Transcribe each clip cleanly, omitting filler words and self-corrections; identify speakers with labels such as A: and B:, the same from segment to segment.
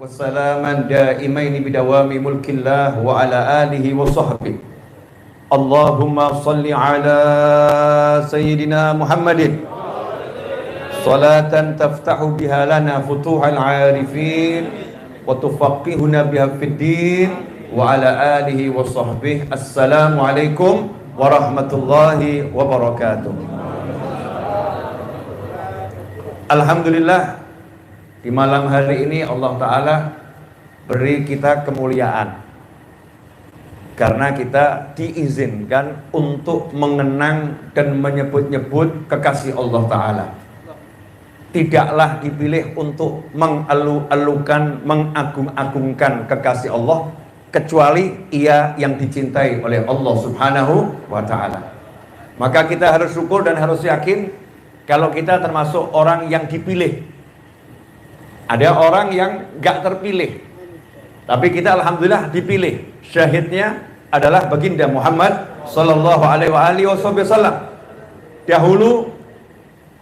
A: wassalaman daimaini bidawami mulkillah wa ala alihi wa sahbihi. Allahumma salli ala sayyidina Muhammadin salatan taftahu biha lana futuhal arifin wa tufaqihuna biha fid din wa ala alihi wa sahbihi. Assalamualaikum warahmatullahi wabarakatuh. Alhamdulillah, di malam hari ini Allah Ta'ala beri kita kemuliaan karena kita diizinkan untuk mengenang dan menyebut-nyebut kekasih Allah Ta'ala. Tidaklah dipilih untuk mengalu-alukan, mengagung-agungkan kekasih Allah, kecuali ia yang dicintai oleh Allah Subhanahu wa Ta'ala. Maka kita harus syukur dan harus yakin kalau kita termasuk orang yang dipilih. Ada orang yang gak terpilih, tapi kita alhamdulillah dipilih. Syahidnya adalah baginda Muhammad sallallahu alaihi wasallam. Dahulu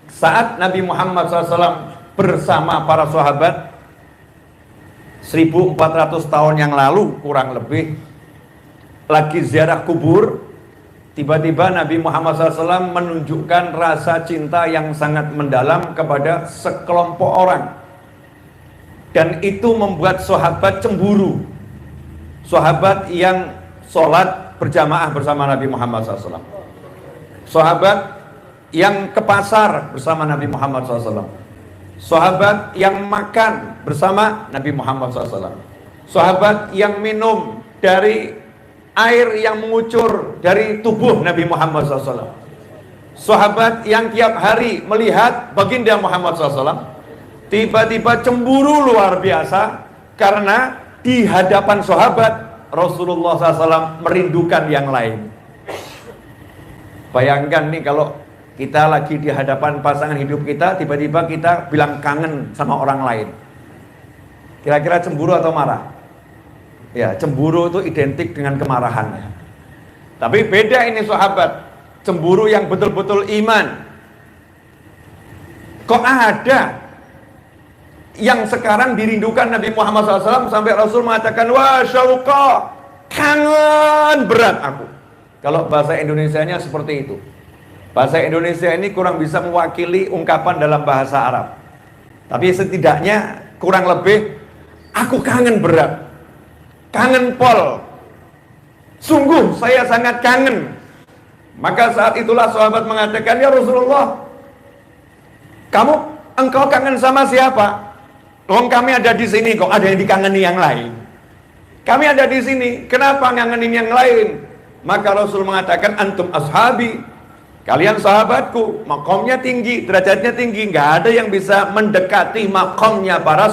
A: saat Nabi Muhammad SAW bersama para sahabat 1400 tahun yang lalu kurang lebih, lagi ziarah kubur, tiba-tiba Nabi Muhammad SAW menunjukkan rasa cinta yang sangat mendalam kepada sekelompok orang. Dan itu membuat sahabat cemburu. Sahabat yang sholat berjamaah bersama Nabi Muhammad SAW. Sahabat yang ke pasar bersama Nabi Muhammad SAW. Sahabat yang makan bersama Nabi Muhammad SAW. Sahabat yang minum dari air yang mengucur dari tubuh Nabi Muhammad SAW. Sahabat yang tiap hari melihat baginda Muhammad SAW. Tiba-tiba cemburu luar biasa karena di hadapan sahabat Rasulullah SAW merindukan yang lain. Bayangkan nih kalau kita lagi di hadapan pasangan hidup kita, tiba-tiba kita bilang kangen sama orang lain. Kira-kira cemburu atau marah? Ya, cemburu itu identik dengan kemarahan. Tapi beda ini sahabat, cemburu yang betul-betul iman. Kok ada yang sekarang dirindukan Nabi Muhammad SAW sampai Rasul mengatakan, wah syauqa, kangen berat aku. Kalau bahasa Indonesianya seperti itu. Bahasa Indonesia ini kurang bisa mewakili ungkapan dalam bahasa Arab. Tapi setidaknya kurang lebih, aku kangen berat, kangen pol, sungguh saya sangat kangen. Maka saat itulah sahabat mengatakan, ya Rasulullah, engkau kangen sama siapa? Kami ada di sini, kok ada yang dikangeni yang lain. Kami ada di sini, kenapa ngangenin yang lain? Maka Rasul mengatakan, antum ashabi, kalian sahabatku, makomnya tinggi, derajatnya tinggi, nggak ada yang bisa mendekati makomnya para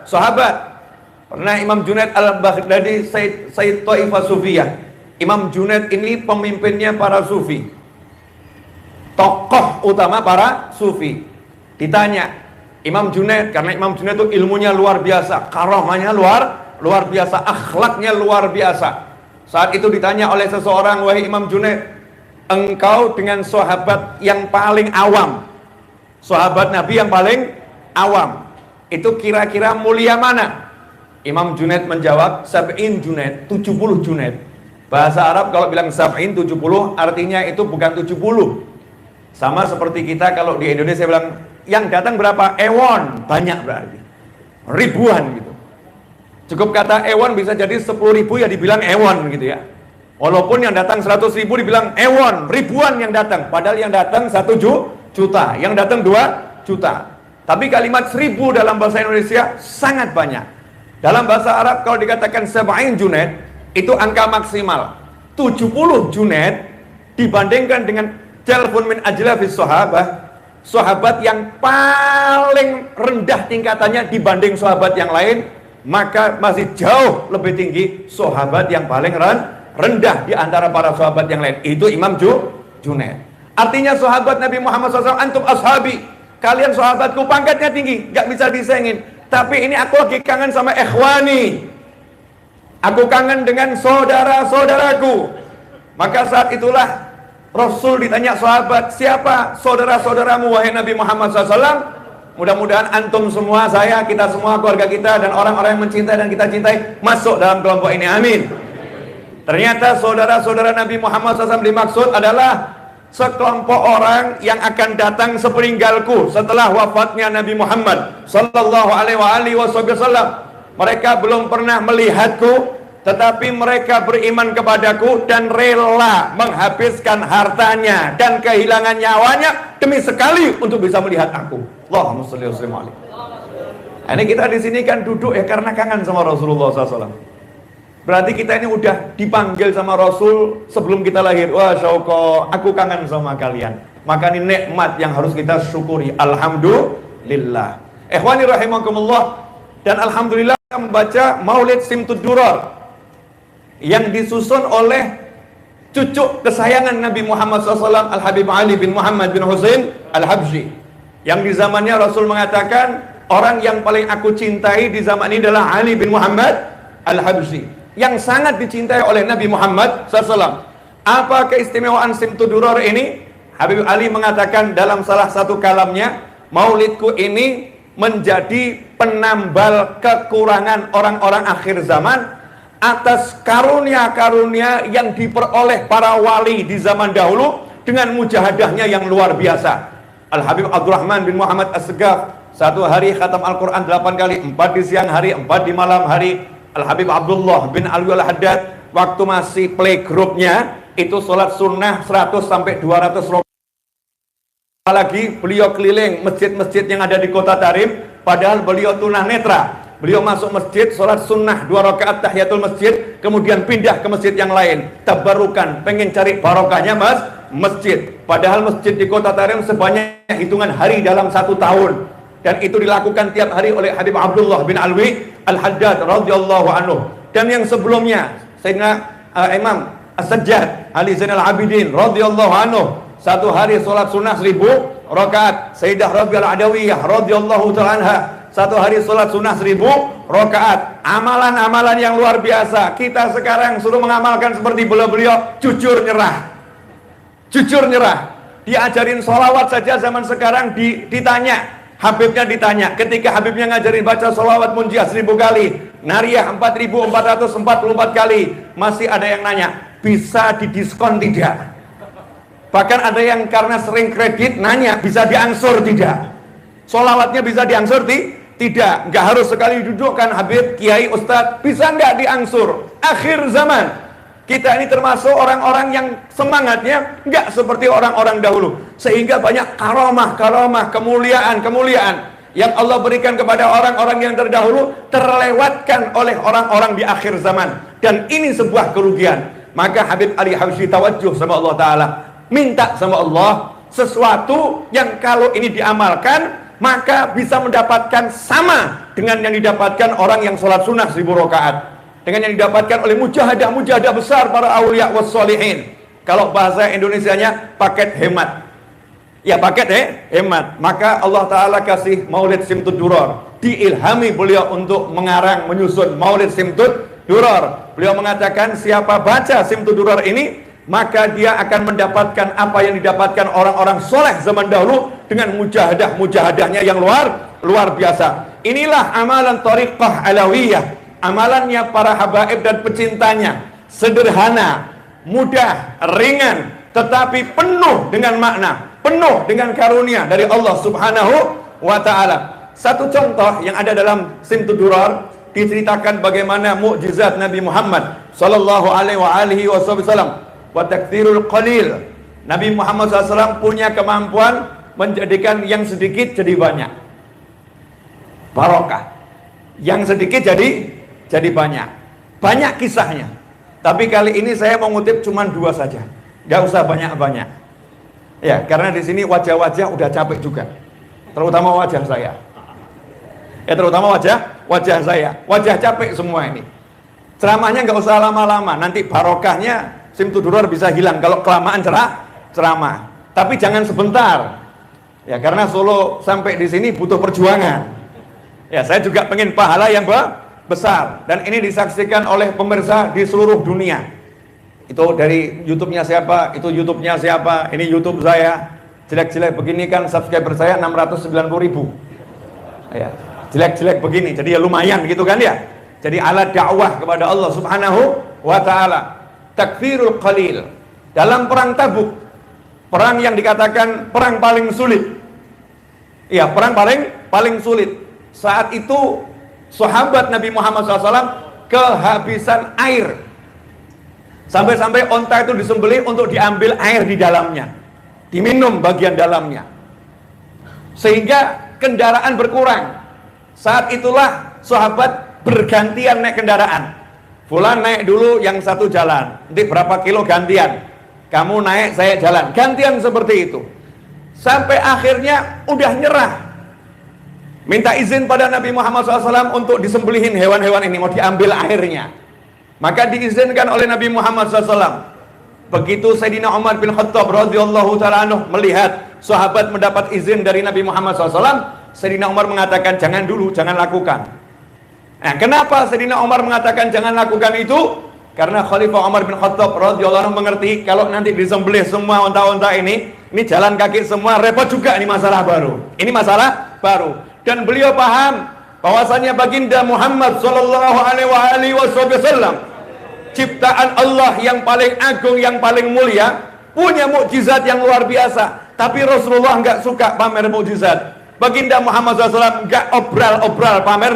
A: sahabat. Pernah Imam Junaid al-Baghdadi, Sayyid Taifah Sufiyah. Imam Junaid ini pemimpinnya para sufi, tokoh utama para sufi. Ditanya Imam Junaid, karena Imam Junaid itu ilmunya luar biasa, karamahnya luar biasa, akhlaknya luar biasa. Saat itu ditanya oleh seseorang, wahai Imam Junaid, engkau dengan sahabat yang paling awam, sahabat Nabi yang paling awam, itu kira-kira mulia mana? Imam Junaid menjawab, sab'in Junaid, 70 Junaid. Bahasa Arab kalau bilang sab'in 70, artinya itu bukan 70. Sama seperti kita kalau di Indonesia bilang, yang datang berapa? Ewon, banyak berarti, ribuan gitu. Cukup kata ewon bisa jadi 10.000 ya dibilang ewon gitu ya. Walaupun yang datang 100.000 dibilang ewon, ribuan yang datang. Padahal yang datang 1 juta, yang datang 2 juta. Tapi kalimat 1000 dalam bahasa Indonesia sangat banyak. Dalam bahasa Arab kalau dikatakan sab'in Junaid, itu angka maksimal. 70 Junaid dibandingkan dengan jalfun min ajlafis sahabah, sahabat yang paling rendah tingkatannya dibanding sahabat yang lain, maka masih jauh lebih tinggi sahabat yang paling rendah di antara para sahabat yang lain. Itu Imam Junaid. Artinya sahabat Nabi Muhammad SAW, antum ashabi, kalian sahabatku, pangkatnya tinggi, gak bisa disengin. Tapi ini aku lagi kangen sama ikhwani, aku kangen dengan saudara-saudaraku. Maka saat itulah Rasul ditanya sahabat, siapa saudara-saudaramu wahai Nabi Muhammad SAW? Mudah-mudahan antum semua, saya, kita semua, keluarga kita, dan orang-orang yang mencintai dan kita cintai masuk dalam kelompok ini. Amin. Ternyata saudara-saudara Nabi Muhammad SAW dimaksud adalah sekelompok orang yang akan datang sepeninggalku setelah wafatnya Nabi Muhammad Sallallahu Alaihi Wasallam. Mereka belum pernah melihatku, tetapi mereka beriman kepadaku dan rela menghabiskan hartanya dan kehilangan nyawanya demi sekali untuk bisa melihat aku. Allahumma sholli wa sallim alaihi. Ini kita di sini kan duduk ya karena kangen sama Rasulullah SAW. Berarti kita ini udah dipanggil sama Rasul sebelum kita lahir. Wah syauqa, aku kangen sama kalian. Maka ini nikmat yang harus kita syukuri. Alhamdulillah. Ikhwani rahimakumullah. Dan alhamdulillah membaca Maulid Simtud Duror yang disusun oleh cucu kesayangan Nabi Muhammad SAW, Al-Habib Ali bin Muhammad bin Husain Al-Habsyi. Yang di zamannya Rasul mengatakan, orang yang paling aku cintai di zaman ini adalah Ali bin Muhammad Al-Habsyi, yang sangat dicintai oleh Nabi Muhammad SAW. Apa keistimewaan Simtud Duror ini? Habib Ali mengatakan dalam salah satu kalamnya, maulidku ini menjadi penambal kekurangan orang-orang akhir zaman atas karunia-karunia yang diperoleh para wali di zaman dahulu dengan mujahadahnya yang luar biasa. Al-Habib Abdurrahman bin Muhammad As-Segaf satu hari khatam Al-Quran 8 kali, 4 di siang hari, 4 di malam hari. Al-Habib Abdullah bin Alwi Al-Haddad waktu masih playgroup-nya itu sholat sunnah 100 sampai 200 rakaat. Lagi beliau keliling masjid-masjid yang ada di kota Tarim, padahal beliau tunanetra. Beliau masuk masjid, sholat sunnah 2 rakaat tahiyatul masjid, kemudian pindah ke masjid yang lain, tabarukan, pengen cari barokahnya masjid. Padahal masjid di kota Tarim sebanyak hitungan hari dalam 1 tahun, dan itu dilakukan tiap hari oleh Habib Abdullah bin Alwi Al-Haddad radhiyallahu anhu. Dan yang sebelumnya Sayyidina Imam As-Sajjad Ali Zainal Abidin radhiyallahu anhu satu hari sholat sunnah 1000 rakaat. Sayyidah Rabi'ah Adawiyah radhiyallahu ta'ala anha satu hari sholat sunnah 1000 rakaat. Amalan-amalan yang luar biasa. Kita sekarang suruh mengamalkan seperti beliau-beliau, jujur nyerah. Jujur nyerah. Diajarin sholawat saja zaman sekarang ditanya, Habibnya ditanya, ketika Habibnya ngajarin baca sholawat munjiah 1000 kali, nariyah 4444 kali, masih ada yang nanya, bisa didiskon tidak? Bahkan ada yang karena sering kredit nanya, bisa diangsur tidak? Sholawatnya bisa diangsur tidak? Nggak harus sekali dudukkan Habib, Kiai, Ustadz, bisa nggak diangsur? Akhir zaman kita ini termasuk orang-orang yang semangatnya nggak seperti orang-orang dahulu, sehingga banyak karomah, kemuliaan yang Allah berikan kepada orang-orang yang terdahulu terlewatkan oleh orang-orang di akhir zaman, dan ini sebuah kerugian. Maka Habib Ali Habsyi tawajuh sama Allah Ta'ala, minta sama Allah sesuatu yang kalau ini diamalkan maka bisa mendapatkan sama dengan yang didapatkan orang yang sholat sunnah 1000 rakaat, dengan yang didapatkan oleh mujahadah besar para awliya wassalihin. Kalau bahasa Indonesianya paket hemat. Ya paket hemat. Maka Allah Ta'ala kasih Maulid Simtud Duror, diilhami beliau untuk mengarang, menyusun Maulid Simtud Duror. Beliau mengatakan siapa baca Simtud Duror ini, maka dia akan mendapatkan apa yang didapatkan orang-orang soleh zaman dahulu dengan mujahadahnya yang luar biasa. Inilah amalan Thariqah Alawiyah. Amalannya para habaib dan pecintanya sederhana, mudah, ringan, tetapi penuh dengan makna, penuh dengan karunia dari Allah Subhanahu wa Ta'ala. Satu contoh yang ada dalam Simtud Duror, diceritakan bagaimana mukjizat Nabi Muhammad sallallahu alaihi wasallam wa taktsirul qalil. Nabi Muhammad SAW punya kemampuan menjadikan yang sedikit jadi banyak, barokah. Yang sedikit jadi banyak kisahnya. Tapi kali ini saya mau ngutip cuma 2 saja, nggak usah banyak-banyak ya, karena di sini wajah-wajah udah capek juga, terutama wajah saya ya, terutama wajah saya, wajah capek semua ini. Ceramahnya nggak usah lama-lama, nanti barokahnya Simtud Duror bisa hilang kalau kelamaan ceramah. Tapi jangan sebentar ya, karena Solo sampai di sini butuh perjuangan ya. Saya juga pengen pahala yang besar, dan ini disaksikan oleh pemirsa di seluruh dunia. Itu dari YouTube-nya siapa, itu YouTube-nya siapa, ini YouTube saya, jelek-jelek begini kan subscriber saya 690.000 Ya, jelek-jelek begini, jadi ya lumayan gitu kan ya. Jadi alat dakwah kepada Allah Subhanahu wa ta'ala. Takfirul qalil. Dalam perang Tabuk, perang yang dikatakan perang paling sulit. Iya, perang paling sulit. Saat itu sahabat Nabi Muhammad SAW kehabisan air. Sampai-sampai onta itu disembelih untuk diambil air di dalamnya, diminum bagian dalamnya, sehingga kendaraan berkurang. Saat itulah sahabat bergantian naik kendaraan. Fulan naik dulu yang satu jalan, nanti berapa kilo gantian, kamu naik saya jalan, gantian seperti itu. Sampai akhirnya udah nyerah, minta izin pada Nabi Muhammad SAW untuk disembelihin hewan-hewan ini, mau diambil airnya. Maka diizinkan oleh Nabi Muhammad SAW. Begitu Sayyidina Umar bin Khattab radhiyallahu ta'ala anhu melihat sahabat mendapat izin dari Nabi Muhammad SAW, Sayyidina Umar mengatakan jangan dulu, jangan lakukan. Nah, kenapa Sayyidina Umar mengatakan jangan lakukan itu? Karena Khalifah Umar bin Khattab radhiyallahu anhu mengerti kalau nanti disembelih semua unta-unta ini jalan kaki semua, repot juga, ini masalah baru. Ini masalah baru. Dan beliau paham bahwasanya baginda Muhammad sallallahu alaihi wasallam ciptaan Allah yang paling agung, yang paling mulia, punya mukjizat yang luar biasa. Tapi Rasulullah enggak suka pamer mukjizat. Baginda Muhammad SAW enggak obral-obral pamer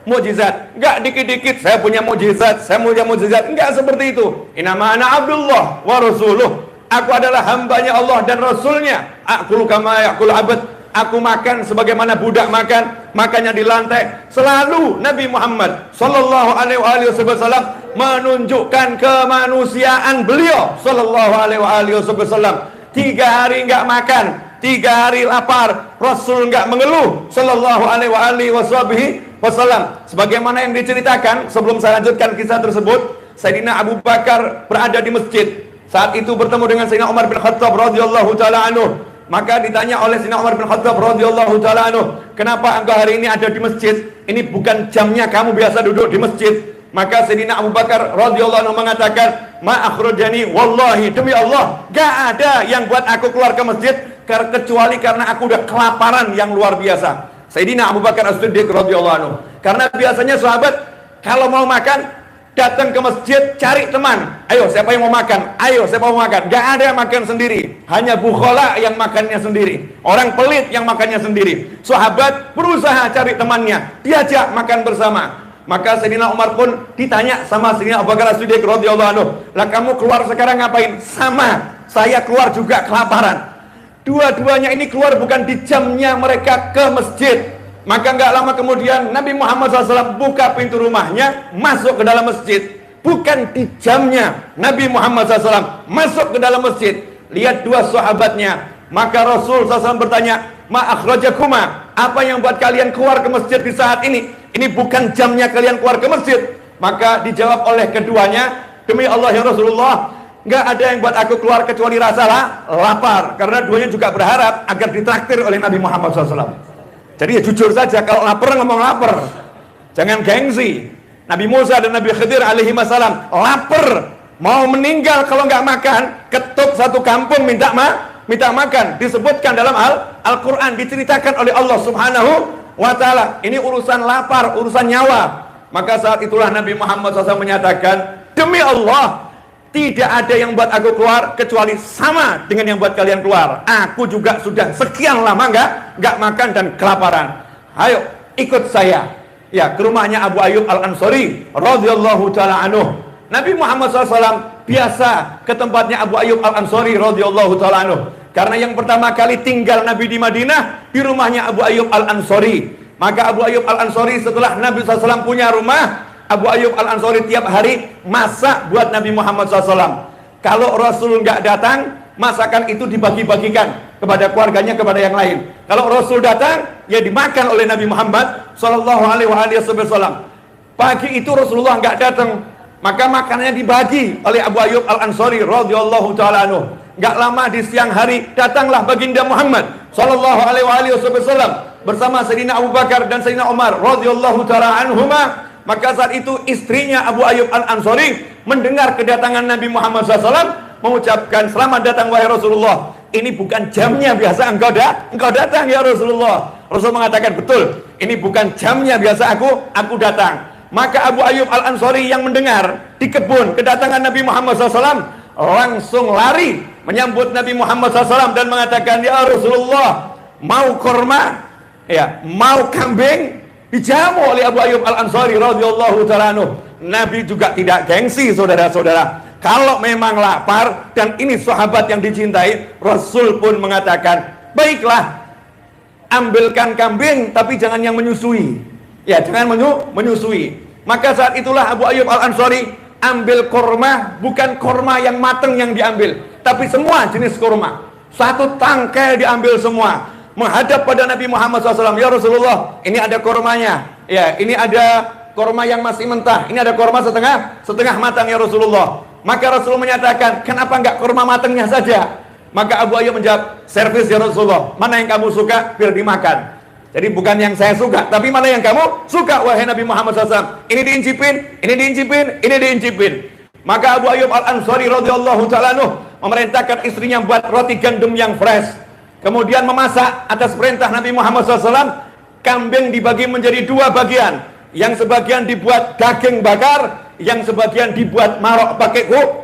A: mukjizat. Enggak dikit-dikit saya punya mukjizat, saya punya mukjizat. Enggak seperti itu. Innama ana Abdullah wa rasuluh. Aku adalah hambanya Allah dan Rasulnya. Aqulu kama yaqul abad. Aku makan sebagaimana budak makan, makannya di lantai. Selalu Nabi Muhammad sallallahu alaihi wasallam menunjukkan kemanusiaan beliau sallallahu alaihi wasallam. 3 hari enggak makan, 3 hari lapar, Rasul enggak mengeluh sallallahu alaihi wasallam. Sebagaimana yang diceritakan, sebelum saya lanjutkan kisah tersebut, Sayyidina Abu Bakar berada di masjid. Saat itu bertemu dengan Sayyidina Umar bin Khattab radhiyallahu taala anhu. Maka ditanya oleh Sayyidina Umar bin Khattab radhiyallahu taala anhu, "Kenapa engkau hari ini ada di masjid? Ini bukan jamnya kamu biasa duduk di masjid." Maka Sayyidina Abu Bakar radhiyallahu anhu mengatakan, "Ma akhrajani wallahi, demi Allah, gak ada yang buat aku keluar ke masjid kecuali karena aku udah kelaparan yang luar biasa." Sayyidina Abu Bakar As-Siddiq radhiyallahu anhu. Karena biasanya sahabat kalau mau makan datang ke masjid cari teman. Ayo siapa yang mau makan? Ayo siapa mau makan? Gak ada yang makan sendiri. Hanya bukhala yang makannya sendiri. Orang pelit yang makannya sendiri. Sahabat berusaha cari temannya, diajak makan bersama. Maka Sayyidina Umar pun ditanya sama Sayyidina Abu Bakar As-Siddiq radhiyallahu anhu, "Lah kamu keluar sekarang ngapain?" "Sama, saya keluar juga kelaparan." Dua-duanya ini keluar bukan di jamnya mereka ke masjid. Maka nggak lama kemudian Nabi Muhammad SAW buka pintu rumahnya, masuk ke dalam masjid. Bukan di jamnya, Nabi Muhammad SAW masuk ke dalam masjid. Lihat 2 sahabatnya. Maka Rasul SAW bertanya, "Ma akhrajakuma? Apa yang buat kalian keluar ke masjid di saat ini? Ini bukan jamnya kalian keluar ke masjid." Maka dijawab oleh keduanya, "Demi Allah ya Rasulullah, nggak ada yang buat aku keluar kecuali rasa lapar." Karena duanya juga berharap agar ditraktir oleh Nabi Muhammad SAW. Jadi ya jujur saja, kalau lapar ngomong lapar, jangan gengsi. Nabi Musa dan Nabi Khidir alaihi wassalam lapar, mau meninggal kalau nggak makan, ketuk satu kampung minta makan. Disebutkan dalam Al-Quran, diceritakan oleh Allah Subhanahu wa ta'ala. Ini urusan lapar, urusan nyawa. Maka saat itulah Nabi Muhammad SAW menyatakan, "Demi Allah, tidak ada yang buat aku keluar kecuali sama dengan yang buat kalian keluar. Aku juga sudah sekian lama nggak makan dan kelaparan. Ayo ikut saya." Ya, ke rumahnya Abu Ayyub Al-Ansari radhiyallahu taala anhu. Nabi Muhammad SAW biasa ke tempatnya Abu Ayyub Al-Ansari radhiyallahu taala anhu. Karena yang pertama kali tinggal Nabi di Madinah di rumahnya Abu Ayyub Al-Ansari. Maka Abu Ayyub Al-Ansari setelah Nabi SAW punya rumah, Abu Ayyub Al-Ansari tiap hari masak buat Nabi Muhammad SAW. Kalau Rasul nggak datang, masakan itu dibagi-bagikan kepada keluarganya, kepada yang lain. Kalau Rasul datang, ya dimakan oleh Nabi Muhammad SAW. Pagi itu Rasulullah nggak datang, maka makanannya dibagi oleh Abu Ayyub Al-Ansari radhiyallahu taala anhu. Nggak lama di siang hari datanglah baginda Muhammad SAW bersama Sayyidina Abu Bakar dan Sayyidina Umar radhiyallahu taala anhuma. Maka saat itu istrinya Abu Ayyub Al-Ansari mendengar kedatangan Nabi Muhammad SAW, mengucapkan, "Selamat datang wahai Rasulullah. Ini bukan jamnya biasa engkau datang ya Rasulullah. Rasul mengatakan, betul, ini bukan jamnya biasa aku datang. Maka Abu Ayyub Al-Ansari yang mendengar di kebun kedatangan Nabi Muhammad SAW langsung lari menyambut Nabi Muhammad SAW dan mengatakan, ya Rasulullah, mau korma, ya, mau kambing, dijamu oleh Abu Ayyub Al-Ansari radhiyallahu ta'ala anhu. Nabi juga tidak gengsi, saudara-saudara. Kalau memang lapar dan ini sahabat yang dicintai, Rasul pun mengatakan, baiklah, ambilkan kambing tapi jangan yang menyusui. Ya, jangan menyusui. Maka saat itulah Abu Ayyub Al-Ansari ambil korma, bukan korma yang mateng yang diambil, tapi semua jenis korma. Satu tangkai diambil semua. Menghadap pada Nabi Muhammad SAW, ya Rasulullah, ini ada kormanya. Ya, ini ada korma yang masih mentah. Ini ada korma setengah matang ya Rasulullah. Maka Rasul menyatakan, kenapa enggak korma matangnya saja? Maka Abu Ayyub menjawab, servis ya Rasulullah, mana yang kamu suka biar dimakan. Jadi bukan yang saya suka, tapi mana yang kamu suka, wahai Nabi Muhammad SAW. Ini diincipin, ini diincipin, ini diincipin. Maka Abu Ayyub Al-Ansari radhiyallahu ta'ala anhu memerintahkan istrinya buat roti gandum yang fresh. Kemudian memasak atas perintah Nabi Muhammad SAW. Kambing dibagi menjadi dua bagian. Yang sebagian dibuat daging bakar, yang sebagian dibuat marok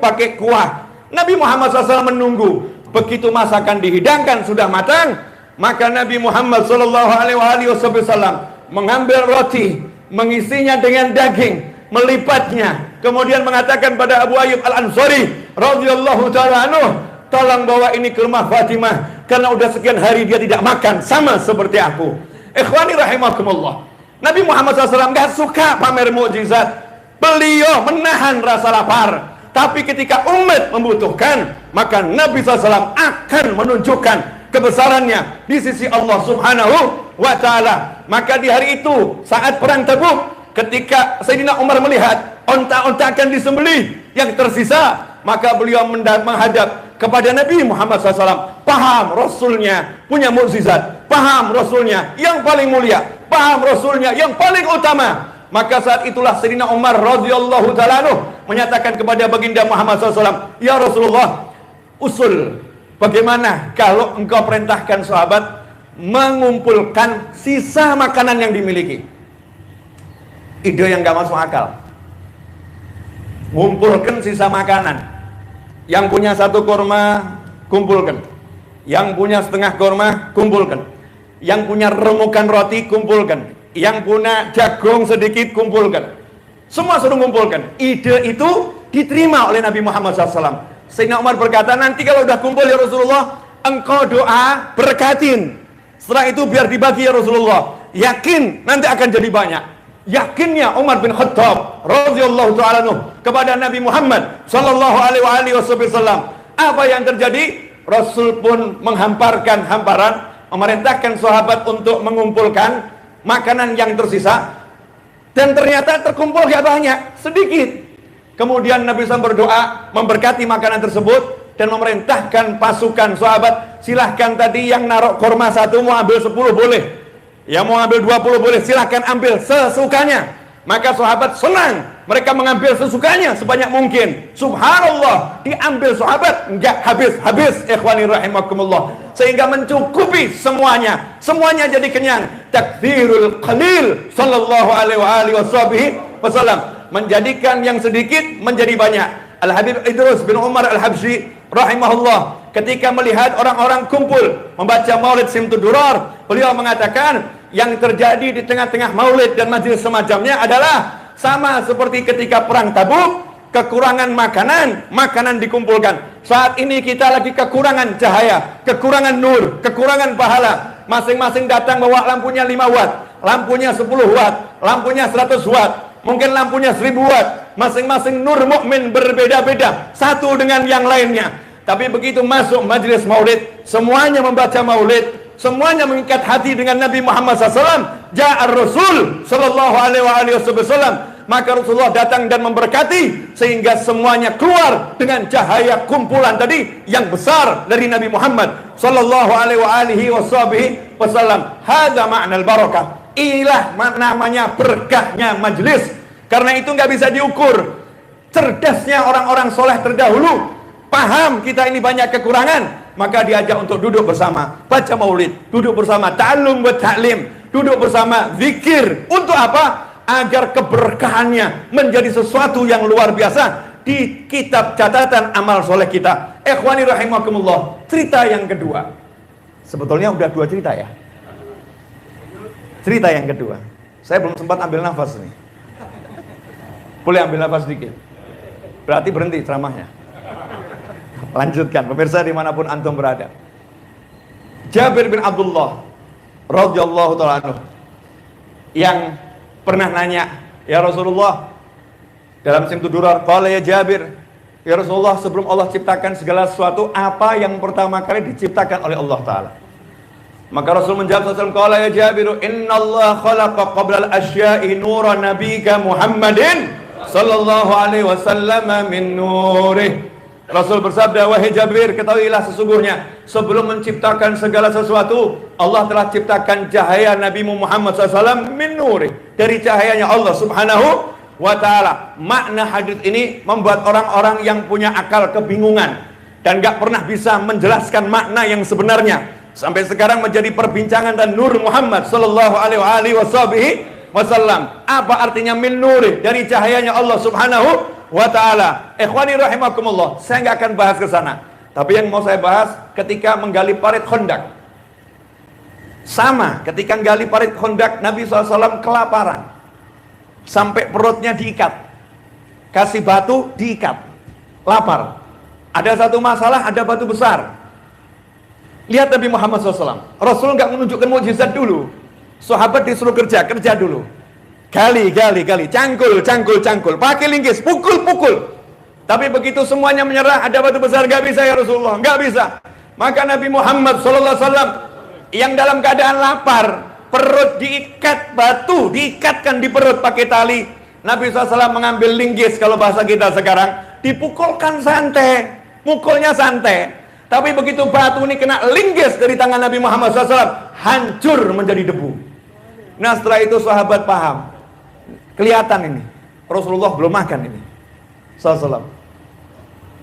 A: pakai kuah. Nabi Muhammad SAW menunggu. Begitu masakan dihidangkan sudah matang, maka Nabi Muhammad SAW mengambil roti, mengisinya dengan daging, melipatnya, kemudian mengatakan pada Abu Ayyub Al-Ansari radhiyallahu ta'ala anhu, tolong bawa ini ke rumah Fatimah, karena udah sekian hari dia tidak makan, sama seperti aku. Ikhwani rahimakumullah, Nabi Muhammad SAW gak suka pamer mukjizat. Beliau menahan rasa lapar, tapi ketika umat membutuhkan, maka Nabi SAW akan menunjukkan kebesarannya di sisi Allah Subhanahu wa ta'ala. Maka di hari itu, saat perang Tabuk, ketika Sayyidina Umar melihat onta-onta akan disembelih yang tersisa, maka beliau menghadap kepada Nabi Muhammad SAW. Paham Rasulnya punya mukjizat, paham Rasulnya yang paling mulia, paham Rasulnya yang paling utama. Maka saat itulah Sayyidina Umar radhiyallahu ta'ala anhu menyatakan kepada baginda Muhammad SAW, ya Rasulullah, usul, bagaimana kalau engkau perintahkan sahabat mengumpulkan sisa makanan yang dimiliki? Ide yang gak masuk akal. Ngumpulkan sisa makanan. Yang punya satu korma, kumpulkan. Yang punya setengah korma, kumpulkan. Yang punya remukan roti, kumpulkan. Yang punya jagung sedikit, kumpulkan. Semua suruh kumpulkan. Ide itu diterima oleh Nabi Muhammad SAW. Sayyidina Umar berkata, nanti kalau udah kumpul ya Rasulullah, engkau doa berkatin. Setelah itu biar dibagi ya Rasulullah. Yakin nanti akan jadi banyak. Yakinnya Umar bin Khattab radhiyallahu ta'ala anhu kepada Nabi Muhammad sallallahu alaihi wasallam. Apa yang terjadi? Rasul pun menghamparkan hamparan, memerintahkan sahabat untuk mengumpulkan makanan yang tersisa, dan ternyata terkumpul gak banyak, sedikit. Kemudian Nabi SAW berdoa memberkati makanan tersebut dan memerintahkan pasukan sahabat, silahkan tadi yang naruh korma satu mau ambil 10 boleh, yang mau ambil 20 boleh, silahkan ambil sesukanya. Maka sahabat senang, mereka mengambil sesukanya sebanyak mungkin. Subhanallah, diambil sahabat enggak habis-habis, ikhwani rahimakumullah, sehingga mencukupi semuanya. Semuanya jadi kenyang. Takdirul qalil sallallahu alaihi wasallam, menjadikan yang sedikit menjadi banyak. Al-Habib Idrus bin Umar Al-Habsyi rahimahullah ketika melihat orang-orang kumpul membaca Maulid Simtud Durar, beliau mengatakan yang terjadi di tengah-tengah maulid dan majelis semacamnya adalah sama seperti ketika perang Tabuk, kekurangan makanan dikumpulkan. Saat ini kita lagi kekurangan cahaya, kekurangan nur, kekurangan pahala. Masing-masing datang bawa lampunya 5 watt, lampunya 10 watt, lampunya 100 watt, mungkin lampunya 1000 watt. Masing-masing nur mukmin berbeda-beda satu dengan yang lainnya. Tapi begitu masuk majelis maulid, semuanya membaca maulid, semuanya mengikat hati dengan Nabi Muhammad SAW. Ja'ar Rasul sallallahu alaihi wasallam, maka Rasulullah datang dan memberkati sehingga semuanya keluar dengan cahaya kumpulan tadi yang besar dari Nabi Muhammad sallallahu alaihi wasallam. Hadza ma'nal barakah. Inilah namanya berkahnya majelis. Karena itu nggak bisa diukur. Cerdasnya orang-orang soleh terdahulu, paham kita ini banyak kekurangan, maka diajak untuk duduk bersama, baca maulid, duduk bersama, ta'allum wa ta'lim, duduk bersama, zikir. Untuk apa? Agar keberkahannya menjadi sesuatu yang luar biasa di kitab catatan amal soleh kita. Ikhwani rahimakumullah. Cerita yang kedua, sebetulnya udah 2 cerita ya. Cerita yang kedua, saya belum sempat ambil nafas nih. Boleh ambil nafas sedikit? Berarti berhenti ceramahnya. Lanjutkan, pemirsa dimanapun antum berada. Jabir bin Abdullah radhiyallahu ta'ala anhu yang pernah nanya, ya Rasulullah, dalam Simtud Durar, qala ya Jabir, ya Rasulullah, sebelum Allah ciptakan segala sesuatu, apa yang pertama kali diciptakan oleh Allah Ta'ala? Maka Rasul menjawab SAW, qala ya Jabir, inna Allah khalaqa qabla al-asya'i nura nabika Muhammadin sallallahu alaihi wasallam min nurih. Rasul bersabda, wahai Jabir, ketahuilah sesungguhnya sebelum menciptakan segala sesuatu, Allah telah ciptakan cahaya Nabi Muhammad SAW min nurih, dari cahayanya Allah Subhanahu wa ta'ala. Makna hadis ini membuat orang-orang yang punya akal kebingungan dan gak pernah bisa menjelaskan makna yang sebenarnya. Sampai sekarang menjadi perbincangan dan Nur Muhammad sallallahu alaihi wasallam. Apa artinya min nurih, dari cahayanya Allah Subhanahu wa ta'ala. Ikhwani rahimakumullah, saya nggak akan bahas ke sana. Tapi yang mau saya bahas ketika menggali parit Khandaq. Sama, ketika menggali parit Khandaq, Nabi SAW kelaparan. Sampai perutnya diikat. Kasih batu, diikat. Lapar. Ada satu masalah, ada batu besar. Lihat Nabi Muhammad SAW. Rasul nggak menunjukkan mukjizat dulu. Sahabat disuruh kerja dulu. Gali, cangkul, pakai linggis, pukul. Tapi begitu semuanya menyerah, ada batu besar, nggak bisa ya Rasulullah, nggak bisa. Maka Nabi Muhammad SAW yang dalam keadaan lapar, perut diikat batu, diikatkan di perut pakai tali. Nabi SAW mengambil linggis, kalau bahasa kita sekarang, dipukulkan santai, mukulnya santai. Tapi begitu batu ini kena linggis dari tangan Nabi Muhammad SAW, hancur menjadi debu. Nah setelah itu sahabat paham, kelihatan ini Rasulullah belum makan ini SAW.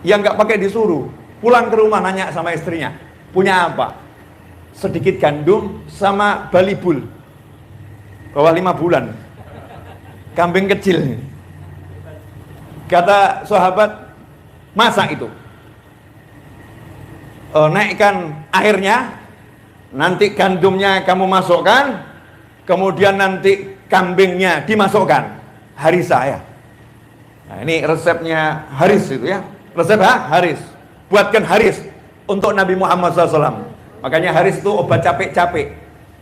A: Yang nggak pakai disuruh pulang ke rumah, nanya sama istrinya, punya apa? Sedikit gandum sama balibul bawah 5 bulan, kambing kecil. Kata sahabat, masak itu, naikkan airnya, nanti gandumnya kamu masukkan, kemudian nanti kambingnya dimasukkan. Haris saya. Nah, ini resepnya Haris itu ya. Resep Haris. Buatkan Haris untuk Nabi Muhammad SAW. Makanya Haris itu obat capek-capek.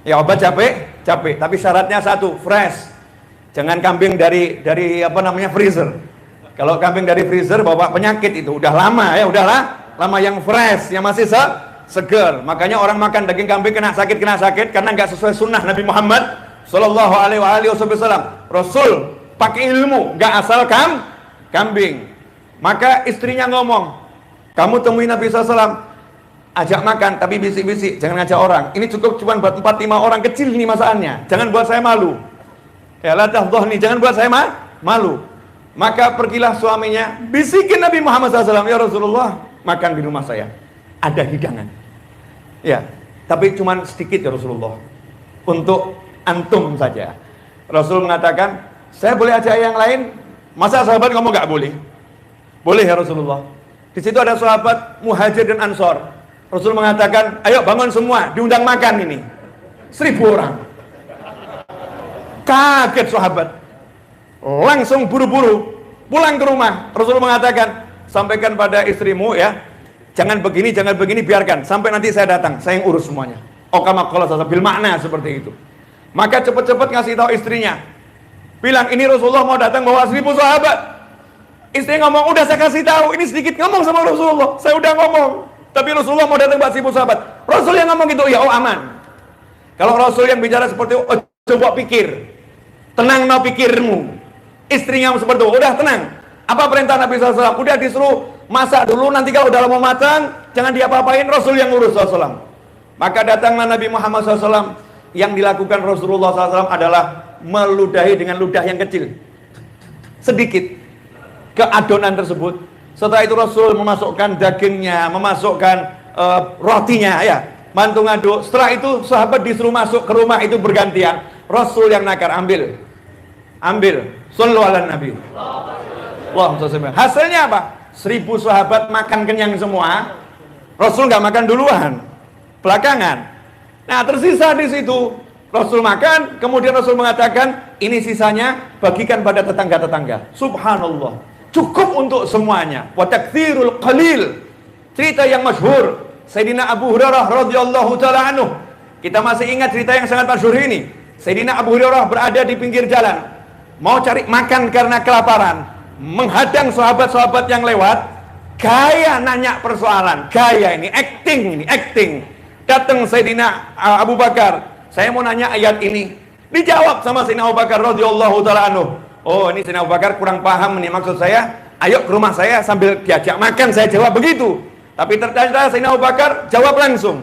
A: Ya obat capek, tapi syaratnya satu, fresh. Jangan kambing dari apa namanya freezer. Kalau kambing dari freezer bawa penyakit itu udah lama ya, udahlah lama. Yang fresh, yang masih seger. Makanya orang makan daging kambing kena sakit karena nggak sesuai sunnah Nabi Muhammad Sallallahu alaihi wasallam. Rasul pakai ilmu, nggak asal kambing. Maka istrinya ngomong, kamu temui Nabi SAW, ajak makan tapi bisik-bisik, jangan ngajak orang. Ini cukup cuma buat 4-5 orang kecil ini masakannya. Jangan buat saya malu. Ya la tahdhani, jangan buat saya malu. Maka pergilah suaminya, bisikin Nabi Muhammad SAW, ya Rasulullah, makan di rumah saya. Ada hidangan. Ya, tapi cuma sedikit ya Rasulullah. Untuk antum saja. Rasul mengatakan, saya boleh ajak yang lain? Masa sahabat ngomong nggak boleh? Boleh ya Rasulullah. Di situ ada sahabat Muhajir dan Ansor. Rasul mengatakan, ayo bangun semua, diundang makan ini. 1000 orang. Kaget sahabat. Langsung buru-buru pulang ke rumah. Rasul mengatakan, sampaikan pada istrimu ya, jangan begini, biarkan. Sampai nanti saya datang, saya yang urus semuanya. Kama qala bil makna seperti itu. Maka cepat-cepat ngasih tahu istrinya. Bilang, ini Rasulullah mau datang bawa 1000 sahabat. Istri ngomong, udah saya kasih tahu, ini sedikit ngomong sama Rasulullah. Saya udah ngomong, tapi Rasulullah mau datang bawa 1000 sahabat. Rasul yang ngomong gitu, ya aman. Kalau Rasul yang bicara seperti itu, coba pikir. Tenang no pikirmu. Istrinya seperti itu, udah tenang. Apa perintah Nabi SAW? Udah disuruh masak dulu, nanti kalau udah mau matang, jangan diapa-apain, Rasul yang ngurus SAW. Maka datanglah Nabi Muhammad SAW. Yang dilakukan Rasulullah SAW adalah meludahi dengan ludah yang kecil. Sedikit. Ke adonan tersebut. Setelah itu Rasul memasukkan dagingnya, memasukkan rotinya ya, mantu ngaduk. Setelah itu sahabat disuruh masuk ke rumah itu bergantian. Rasul yang nakar, ambil. Sallu ala Nabi. Hasilnya apa? 1000 sahabat makan kenyang semua. Rasul nggak makan duluan, belakangan. Nah, tersisa di situ. Rasul makan, kemudian Rasul mengatakan, ini sisanya bagikan pada tetangga-tetangga. Subhanallah, cukup untuk semuanya. Wa taktsirul qalil. Cerita yang masyhur Sayyidina Abu Hurairah radhiyallahu taala anhu. Kita masih ingat cerita yang sangat masyhur ini. Sayyidina Abu Hurairah berada di pinggir jalan, mau cari makan karena kelaparan, menghadang sahabat-sahabat yang lewat, gaya nanya persoalan, gaya ini acting. Datang Sayyidina Abu Bakar, saya mau nanya ayat ini. Dijawab sama Sayyidina Abu Bakar radhiyallahu taala anhu. Oh, ini Sayyidina Abu Bakar kurang paham nih maksud saya. Ayo ke rumah saya sambil diajak makan, saya jawab begitu. Tapi ternyata Sayyidina Abu Bakar jawab langsung.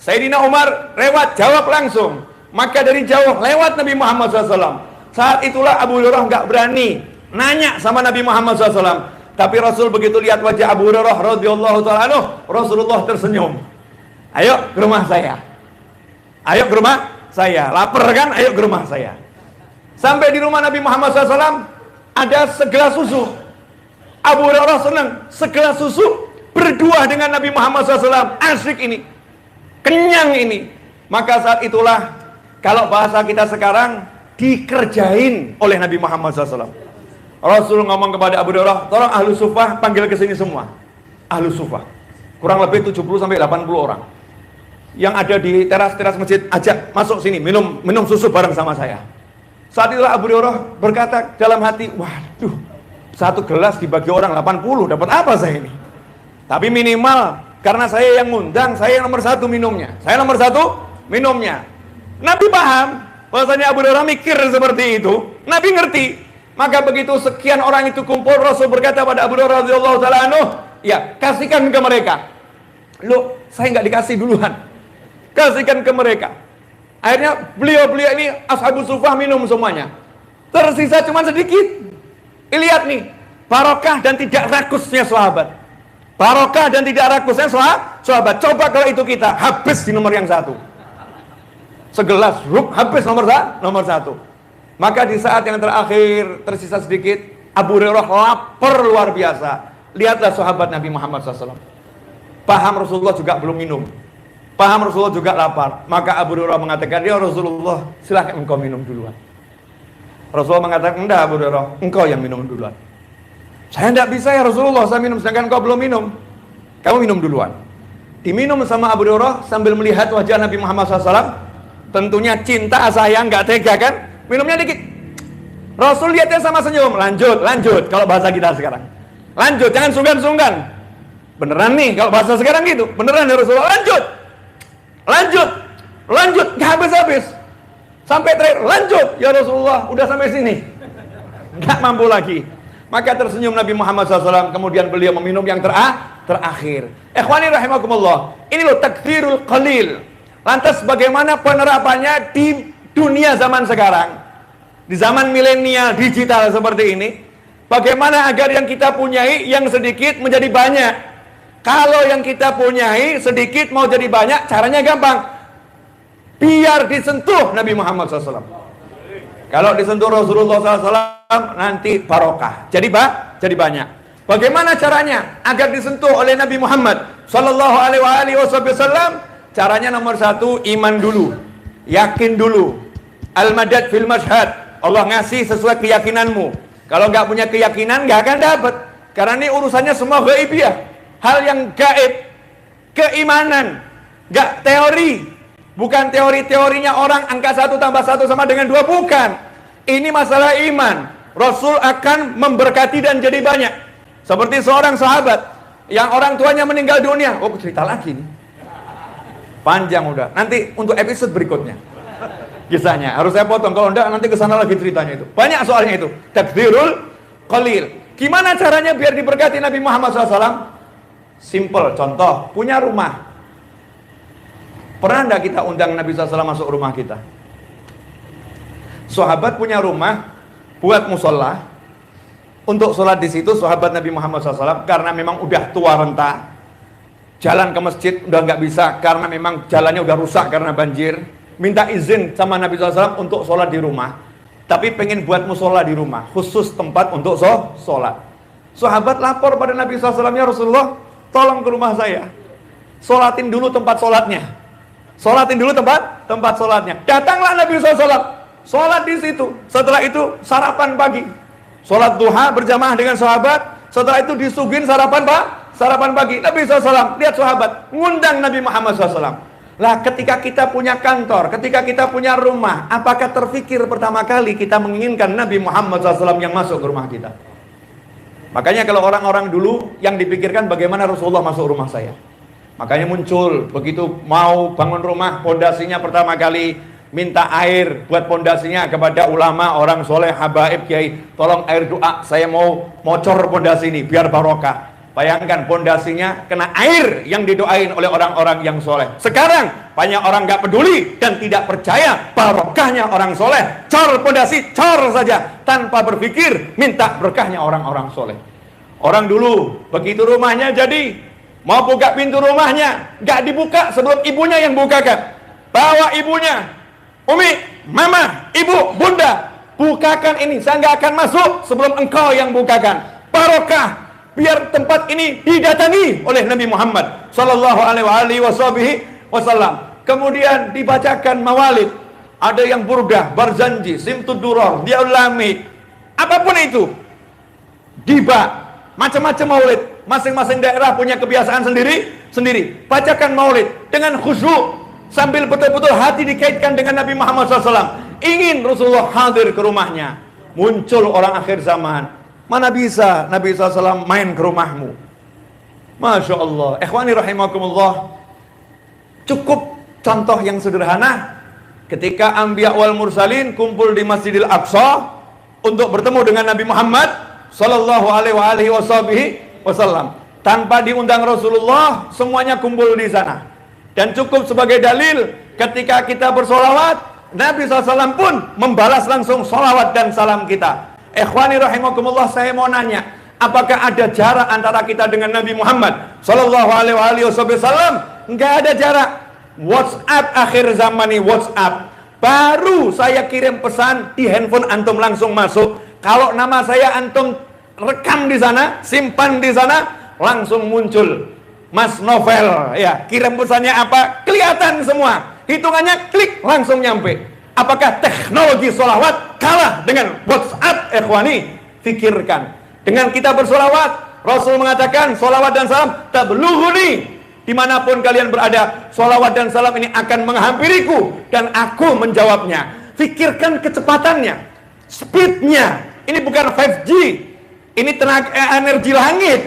A: Sayyidina Umar lewat jawab langsung. Maka dari jauh lewat Nabi Muhammad SAW. Saat itulah Abu Hurairah nggak berani nanya sama Nabi Muhammad SAW. Tapi Rasul begitu lihat wajah Abu Hurairah radhiyallahu taala anhu, Rasulullah tersenyum. Ayo ke rumah saya. Ayo ke rumah saya. Lapar kan? Ayo ke rumah saya. Sampai di rumah Nabi Muhammad SAW ada segelas susu. Abu Hurairah senang. Segelas susu berdua dengan Nabi Muhammad SAW. Asyik ini. Kenyang ini. Maka saat itulah, kalau bahasa kita sekarang, dikerjain oleh Nabi Muhammad SAW. Rasul ngomong kepada Abu Hurairah, tolong ahlu sufah panggil ke sini semua. Ahlu sufah. Kurang lebih 70-80 orang. Yang ada di teras-teras masjid, ajak masuk sini, minum susu bareng sama saya. Saat itulah Abu Hurairah berkata dalam hati, waduh, satu gelas dibagi orang 80, dapat apa saya ini? Tapi minimal, karena saya yang ngundang, saya yang nomor 1 minumnya. Saya nomor 1 minumnya. Nabi paham, bahwasanya Abu Hurairah mikir seperti itu. Nabi ngerti. Maka begitu sekian orang itu kumpul, Rasul berkata pada Abu Hurairah radhiyallahu taala anhu, ya, kasihkan ke mereka. Loh, saya nggak dikasih duluan. Kasihkan ke mereka. Akhirnya beliau ini ashabus sufah minum semuanya. Tersisa cuma sedikit. Lihat nih, barokah dan tidak rakusnya sahabat. Barokah dan tidak rakusnya sahabat. Coba kalau itu kita habis di nomor yang 1. Segelas habis nomor 1. Maka di saat yang terakhir tersisa sedikit, Abu Hurairah lapar luar biasa. Lihatlah sahabat Nabi Muhammad SAW. Paham Rasulullah juga belum minum. Paham Rasulullah juga lapar. Maka Abu Hurairah mengatakan, ya Rasulullah, silahkan engkau minum duluan. Rasulullah mengatakan, enggak Abu Hurairah, engkau yang minum duluan. Saya enggak bisa ya Rasulullah, saya minum sedangkan engkau belum minum. Kamu minum duluan. Diminum sama Abu Hurairah sambil melihat wajah Nabi Muhammad SAW. Tentunya cinta sayang, enggak tega kan? Minumnya dikit. Rasul lihatnya sama senyum. Lanjut. Kalau bahasa kita sekarang. Lanjut, jangan sungkan-sungkan. Beneran nih, kalau bahasa sekarang gitu. Beneran ya Rasulullah, lanjut, nggak habis-habis. Sampai terakhir, lanjut, ya Rasulullah, udah sampai sini. Nggak mampu lagi. Maka tersenyum Nabi Muhammad SAW, kemudian beliau meminum yang terakhir. Ikhwani rahimakumullah, ini loh takdirul qalil. Lantas bagaimana penerapannya di dunia zaman sekarang? Di zaman milenial digital seperti ini, bagaimana agar yang kita punyai yang sedikit menjadi banyak? Kalau yang kita punyai sedikit mau jadi banyak, caranya gampang. Biar disentuh Nabi Muhammad SAW. Kalau disentuh Rasulullah SAW, nanti barokah. Jadi banyak. Bagaimana caranya agar disentuh oleh Nabi Muhammad SAW? Caranya nomor 1, iman dulu. Yakin dulu. Al-madad fil mashhad. Allah ngasih sesuai keyakinanmu. Kalau nggak punya keyakinan, nggak akan dapat. Karena ini urusannya semua ghaibiyah. Hal yang gaib, keimanan, gak teori. Bukan teori-teorinya orang angka 1 tambah 1 sama dengan 2, bukan. Ini masalah iman. Rasul akan memberkati dan jadi banyak. Seperti seorang sahabat yang orang tuanya meninggal dunia. Oh, cerita lagi nih. Panjang udah. Nanti untuk episode berikutnya kisahnya harus saya potong. Kalau enggak nanti kesana lagi ceritanya itu. Banyak soalnya itu. Takdirul qalil. Gimana caranya biar diberkati Nabi Muhammad SAW? Simple, contoh, punya rumah. Pernah enggak kita undang Nabi SAW masuk rumah kita? Sahabat punya rumah, buat musola. Untuk sholat di situ, sahabat Nabi Muhammad SAW, karena memang udah tua renta, jalan ke masjid udah nggak bisa karena memang jalannya udah rusak karena banjir, minta izin sama Nabi SAW untuk sholat di rumah, tapi pengen buat musola di rumah, khusus tempat untuk sholat. Sahabat lapor pada Nabi SAW, ya Rasulullah, tolong ke rumah saya, sholatin dulu tempat sholatnya, sholatin dulu tempat sholatnya. Datanglah Nabi SAW, sholat di situ. Setelah itu sarapan pagi, sholat duha berjamaah dengan sahabat. Setelah itu disuguhin sarapan pagi. Nabi SAW lihat sahabat, ngundang Nabi Muhammad SAW. Lah ketika kita punya kantor, ketika kita punya rumah, apakah terfikir pertama kali kita menginginkan Nabi Muhammad SAW yang masuk ke rumah kita? Makanya kalau orang-orang dulu yang dipikirkan bagaimana Rasulullah masuk rumah saya. Makanya muncul begitu mau bangun rumah, pondasinya pertama kali minta air buat pondasinya kepada ulama, orang soleh, habaib, kiai. Tolong air doa, saya mau cor pondasi ini biar barokah. Bayangkan pondasinya kena air yang didoain oleh orang-orang yang soleh. Sekarang banyak orang nggak peduli dan tidak percaya barokahnya orang soleh. Cor pondasi, cor saja tanpa berpikir minta berkahnya orang-orang soleh. Orang dulu begitu rumahnya jadi, mau buka pintu rumahnya nggak dibuka sebelum ibunya yang bukakan. Bawa ibunya, Umi, Mama, Ibu, Bunda, bukakan ini, saya nggak akan masuk sebelum engkau yang bukakan. Barokah, biar tempat ini didatangi oleh Nabi Muhammad sallallahu alaihi wasallam. Kemudian dibacakan mawalid, ada yang burdah, barzanji, simtud duror, diulami, apapun itu, diba, macam-macam maulid. Masing-masing daerah punya kebiasaan sendiri. Bacakan maulid dengan khusyuk, sambil betul-betul hati dikaitkan dengan Nabi Muhammad SAW. Ingin Rasulullah hadir ke rumahnya. Muncul orang akhir zaman, mana bisa Nabi SAW main ke rumahmu? Masya Allah. Ikhwani rahimakumullah. Cukup contoh yang sederhana, ketika Anbiya wal Mursalin kumpul di Masjidil Aqsa untuk bertemu dengan Nabi Muhammad sallallahu alaihi wasallam, tanpa diundang Rasulullah, semuanya kumpul di sana. Dan cukup sebagai dalil, ketika kita bersolawat, Nabi SAW pun membalas langsung solawat dan salam kita. Ikhwani rahimakumullah, saya mau nanya, apakah ada jarak antara kita dengan Nabi Muhammad sallallahu alaihi wasallam? Enggak ada jarak. WhatsApp akhir zaman ini, WhatsApp. Baru saya kirim pesan di handphone antum langsung masuk. Kalau nama saya antum rekam di sana, simpan di sana, langsung muncul Mas Novel, ya, kirim pesannya apa, kelihatan semua, hitungannya klik langsung nyampe. Apakah teknologi sholawat kalah dengan WhatsApp? Ikhwani, fikirkan. Dengan kita bersolawat, Rasul mengatakan sholawat dan salam tablughuni, dimanapun kalian berada, sholawat dan salam ini akan menghampiriku dan aku menjawabnya. Fikirkan kecepatannya, speednya. Ini bukan 5G, ini tenaga energi langit.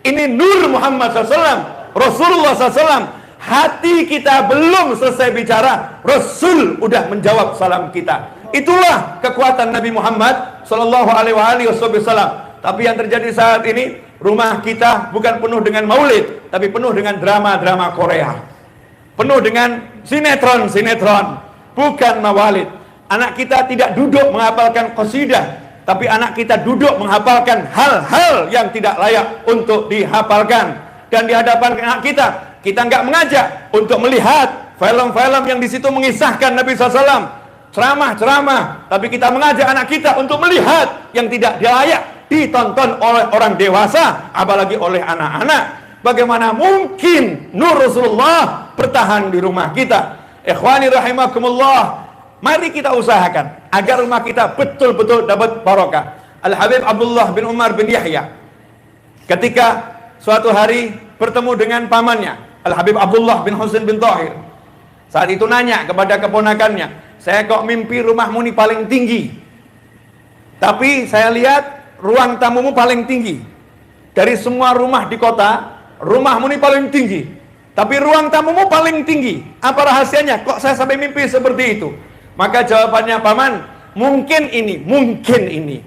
A: Ini Nur Muhammad SAW, Rasulullah SAW. Hati kita belum selesai bicara, Rasul udah menjawab salam kita. Itulah kekuatan Nabi Muhammad Sallallahu Alaihi Wasallam. Tapi yang terjadi saat ini, rumah kita bukan penuh dengan maulid, tapi penuh dengan drama-drama Korea, penuh dengan sinetron-sinetron, bukan mawalid. Anak kita tidak duduk menghafalkan qasidah, tapi anak kita duduk menghafalkan hal-hal yang tidak layak untuk dihafalkan. Dan di hadapan anak kita nggak mengajak untuk melihat film-film yang di situ mengisahkan Nabi SAW, ceramah-ceramah, tapi kita mengajak anak kita untuk melihat yang tidak layak ditonton oleh orang dewasa, apalagi oleh anak-anak. Bagaimana mungkin Nur Rasulullah bertahan di rumah kita? Ikhwani rahimakumullah, mari kita usahakan agar rumah kita betul-betul dapat barokah. Al-Habib Abdullah bin Umar bin Yahya, ketika suatu hari bertemu dengan pamannya, Al-Habib Abdullah bin Husain bin Tahir, saat itu nanya kepada keponakannya, saya kok mimpi rumahmu ini paling tinggi, tapi saya lihat ruang tamumu paling tinggi. Dari semua rumah di kota, rumahmu ini paling tinggi, tapi ruang tamumu paling tinggi. Apa rahasianya? Kok saya sampai mimpi seperti itu? Maka jawabannya paman, mungkin ini.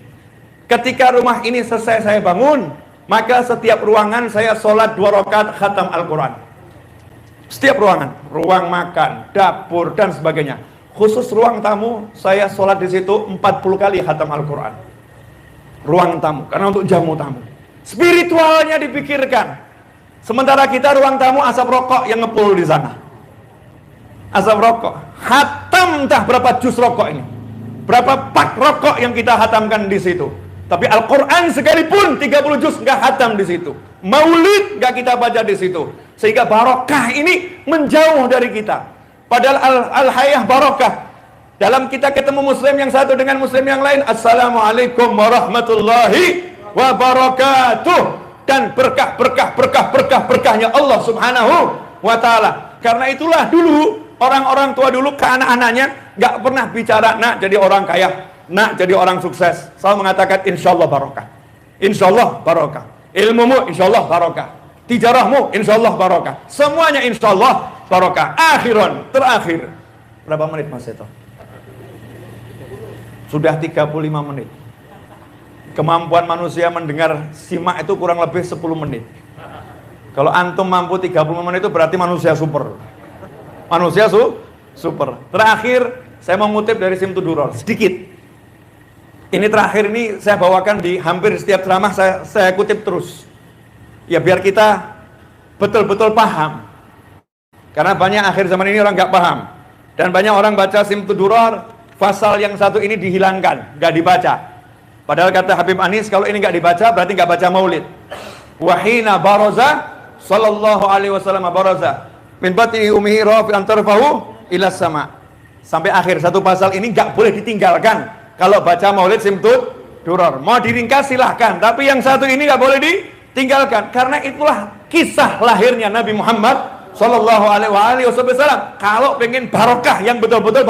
A: Ketika rumah ini selesai saya bangun, maka setiap ruangan saya sholat 2 rakaat khatam Al-Quran. Setiap ruangan, ruang makan, dapur, dan sebagainya. Khusus ruang tamu, saya sholat di situ 40 kali khatam Al-Quran. Ruang tamu, karena untuk jamu tamu. Spiritualnya dipikirkan. Sementara kita ruang tamu asap rokok yang ngepul di sana. Asap rokok. Hatam entah berapa juz rokok ini. Berapa pak rokok yang kita hatamkan di situ. Tapi Al-Quran sekalipun 30 juz nggak hatam di situ. Maulid nggak kita baca di situ. Sehingga barokah ini menjauh dari kita. Padahal al-hayah barokah. Dalam kita ketemu muslim yang satu dengan muslim yang lain, Assalamualaikum warahmatullahi wabarakatuh. Dan berkahnya Allah subhanahu wa ta'ala. Karena itulah dulu orang-orang tua dulu ke anak-anaknya nggak pernah bicara nak jadi orang kaya, nak jadi orang sukses. Selalu mengatakan insyaallah barokah, insyaallah barokah, ilmumu insyaallah barokah, tijarahmu insyaallah barokah, semuanya insyaallah barokah. Terakhir berapa menit Mas Seto? Sudah 35 menit. Kemampuan manusia mendengar simak itu kurang lebih 10 menit. Kalau antum mampu 30 menit itu berarti manusia super. Manusia super. Terakhir saya mengutip dari Simtud Duror sedikit. Ini terakhir ini saya bawakan di hampir setiap ceramah, saya kutip terus. Ya biar kita betul-betul paham. Karena banyak akhir zaman ini orang nggak paham. Dan banyak orang baca Simtud Duror, pasal yang satu ini dihilangkan, nggak dibaca. Padahal kata Habib Anis, kalau ini nggak dibaca berarti nggak baca maulid. Wahina baraza sallallahu alaihi wasallam baraza min batni ummihi rafi'an tarfahu ila sama. Sampai akhir satu pasal ini nggak boleh ditinggalkan kalau baca maulid Simtud Duror. Mau diringkas silahkan, tapi yang satu ini nggak boleh ditinggalkan karena itulah kisah lahirnya Nabi Muhammad sallallahu alaihi wasallam. Kalau pengen barokah yang betul-betul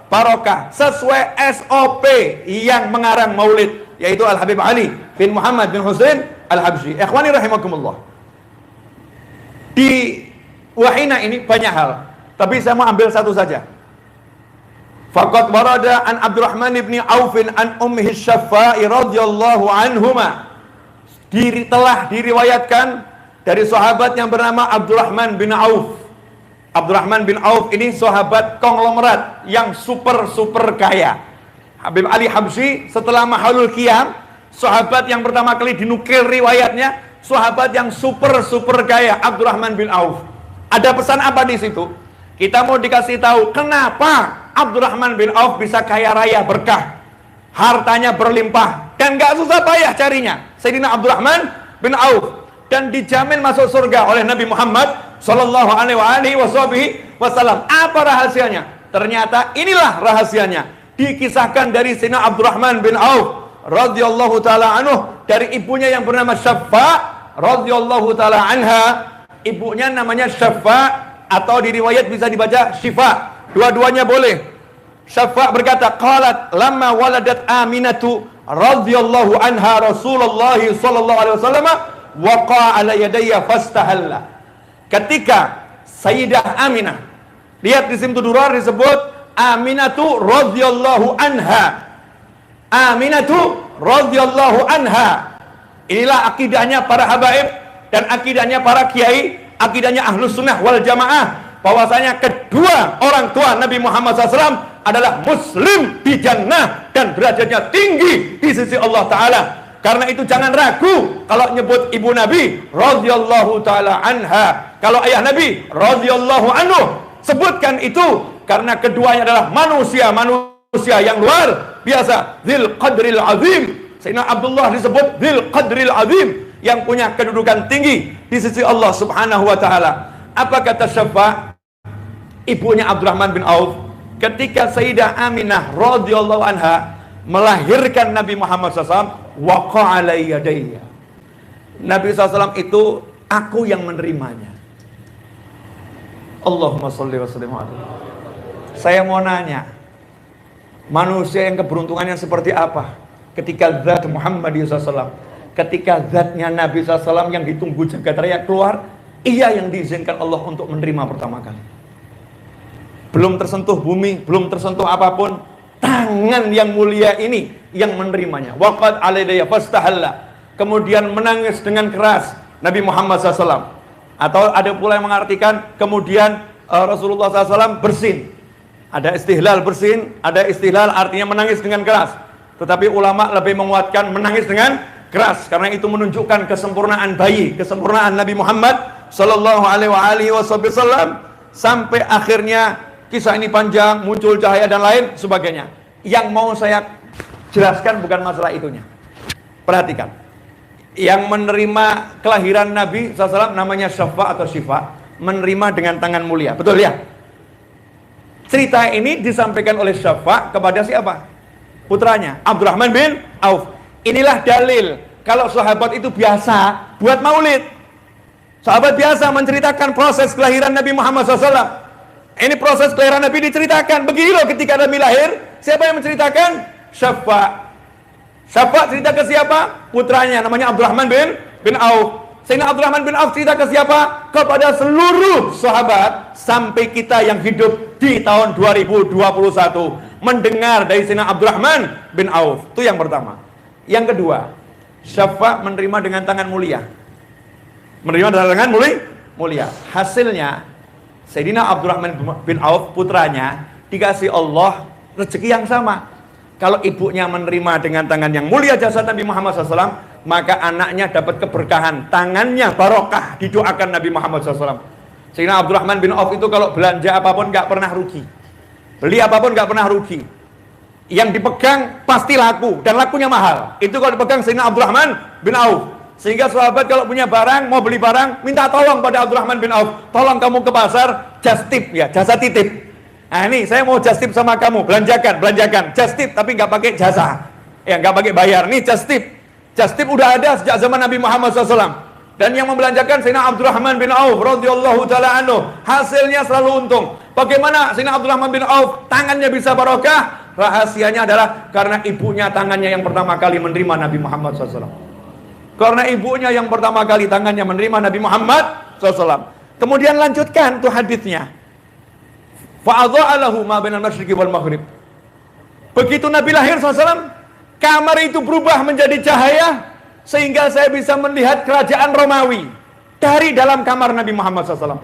A: barokah sesuai SOP yang mengarang maulid, yaitu Al-Habib Ali bin Muhammad bin Husain Al-Habsyi. Ikhwani rahimakumullah. Di wahina ini banyak hal, tapi saya mau ambil satu saja. Faqad warada an Abdurrahman ibn Auf an ummihi Syaffa'i radhiyallahu anhuma. Telah diriwayatkan dari sahabat yang bernama Abdurrahman bin Auf. Abdurrahman bin Auf ini sahabat konglomerat yang super kaya. Habib Ali Habsyi setelah Mahalul Qiyam, sahabat yang pertama kali dinukil riwayatnya, sahabat yang super kaya, Abdurrahman bin Auf. Ada pesan apa di situ? Kita mau dikasih tahu kenapa Abdurrahman bin Auf bisa kaya raya berkah, hartanya berlimpah dan gak susah payah carinya. Sayyidina Abdurrahman bin Auf, dan dijamin masuk surga oleh Nabi Muhammad sallallahu alaihi wasallam. Apa rahasianya? Ternyata inilah rahasianya. Dikisahkan dari Sayyidina Abdurrahman bin Auf radhiyallahu taala anhu dari ibunya yang bernama Syaffa radhiyallahu taala anha. Ibunya namanya Syaffa atau di riwayat bisa dibaca Syifa. Dua-duanya boleh. Syaffa berkata, qalat lamma waladat Aminatu radhiyallahu anha Rasulullah sallallahu alaihi wasallam waqa ala yadayya fastahalla. Ketika Sayyidah Aminah, lihat di Simtud Duror disebut Aminatu radhiyallahu anha. Aminatu radhiyallahu anha. Inilah akidahnya para habaib dan akidahnya para kiai, akidahnya Ahlus Sunnah wal Jamaah, bahwasanya kedua orang tua Nabi Muhammad SAW adalah muslim di jannah dan derajatnya tinggi di sisi Allah Ta'ala. Karena itu jangan ragu kalau nyebut ibu Nabi radhiyallahu taala anha, kalau ayah Nabi radhiyallahu anhu, sebutkan itu karena keduanya adalah manusia yang luar biasa, dzil qadril azim. Sayyidina Abdullah disebut dzil qadril azim, yang punya kedudukan tinggi di sisi Allah Subhanahu wa taala. Apa kata Syaffa, ibunya Abdurrahman bin Auf, ketika Sayyidah Aminah radhiyallahu anha melahirkan Nabi Muhammad SAW, waqa ala yadayya. Nabi SAW itu aku yang menerimanya. Allahumma sholli wa sallim alaihi. Saya mau nanya, manusia yang keberuntungannya seperti apa ketika zat Muhammad SAW, ketika zatnya Nabi SAW yang ditunggu jagat raya keluar, ia yang diizinkan Allah untuk menerima pertama kali. Belum tersentuh bumi, belum tersentuh apapun, tangan yang mulia ini yang menerimanya. Waqad alaydaya fastahalla. Kemudian menangis dengan keras Nabi Muhammad SAW. Atau ada pula yang mengartikan kemudian Rasulullah SAW bersin. Ada istihlal bersin, ada istihlal artinya menangis dengan keras. Tetapi ulama lebih menguatkan menangis dengan keras, karena itu menunjukkan kesempurnaan bayi, kesempurnaan Nabi Muhammad sallallahu alaihi wasallam. Sampai akhirnya kisah ini panjang, muncul cahaya dan lain sebagainya. Yang mau saya jelaskan bukan masalah itunya. Perhatikan, yang menerima kelahiran Nabi SAW namanya Syafa atau Syifa, menerima dengan tangan mulia, betul ya? Cerita ini disampaikan oleh Syafa kepada siapa? Putranya, Abdurrahman bin Auf. Inilah dalil kalau sahabat itu biasa buat maulid. Sahabat biasa menceritakan proses kelahiran Nabi Muhammad SAW. Ini proses kelahiran Nabi diceritakan. Begini loh ketika Nabi lahir, siapa yang menceritakan? Syafa. Syafa cerita ke siapa? Putranya, namanya Abdurrahman bin Auf. Sayyidina Abdurrahman bin Auf cerita ke siapa? Kepada seluruh sahabat, sampai kita yang hidup di tahun 2021 mendengar dari Sayyidina Abdurrahman bin Auf. Itu yang pertama. Yang kedua, Syafa menerima dengan tangan mulia. Menerima dengan tangan mulia. Hasilnya Sayyidina Abdurrahman bin Auf, putranya, dikasih Allah rezeki yang sama. Kalau ibunya menerima dengan tangan yang mulia jasad Nabi Muhammad SAW, maka anaknya dapat keberkahan, tangannya barokah, didoakan Nabi Muhammad SAW. Sayyidina Abdurrahman bin Auf itu kalau belanja apapun gak pernah rugi, beli apapun gak pernah rugi. Yang dipegang pasti laku, dan lakunya mahal. Itu kalau dipegang Sayyidina Abdurrahman bin Auf. Sehingga sahabat kalau punya barang, mau beli barang, minta tolong pada Abdurrahman bin Auf. Tolong kamu ke pasar, just tip ya, jasa titip. Nah ini saya mau just tip sama kamu, belanjakan, just tip tapi nggak pakai jasa, ya nggak pakai bayar. Nih just tip udah ada sejak zaman Nabi Muhammad SAW. Dan yang membelanjakan Sayyidina Abdurrahman bin Auf radhiyallahu taala anhu, hasilnya selalu untung. Bagaimana Sayyidina Abdurrahman bin Auf tangannya bisa barokah? Rahasianya adalah karena ibunya tangannya yang pertama kali menerima Nabi Muhammad SAW. Karena ibunya yang pertama kali tangannya menerima Nabi Muhammad SAW. Kemudian lanjutkan tuh hadisnya. Fa'adha'alahu ma bainal masyriqi wal maghrib. Begitu Nabi lahir SAW, kamar itu berubah menjadi cahaya, sehingga saya bisa melihat kerajaan Romawi dari dalam kamar Nabi Muhammad SAW.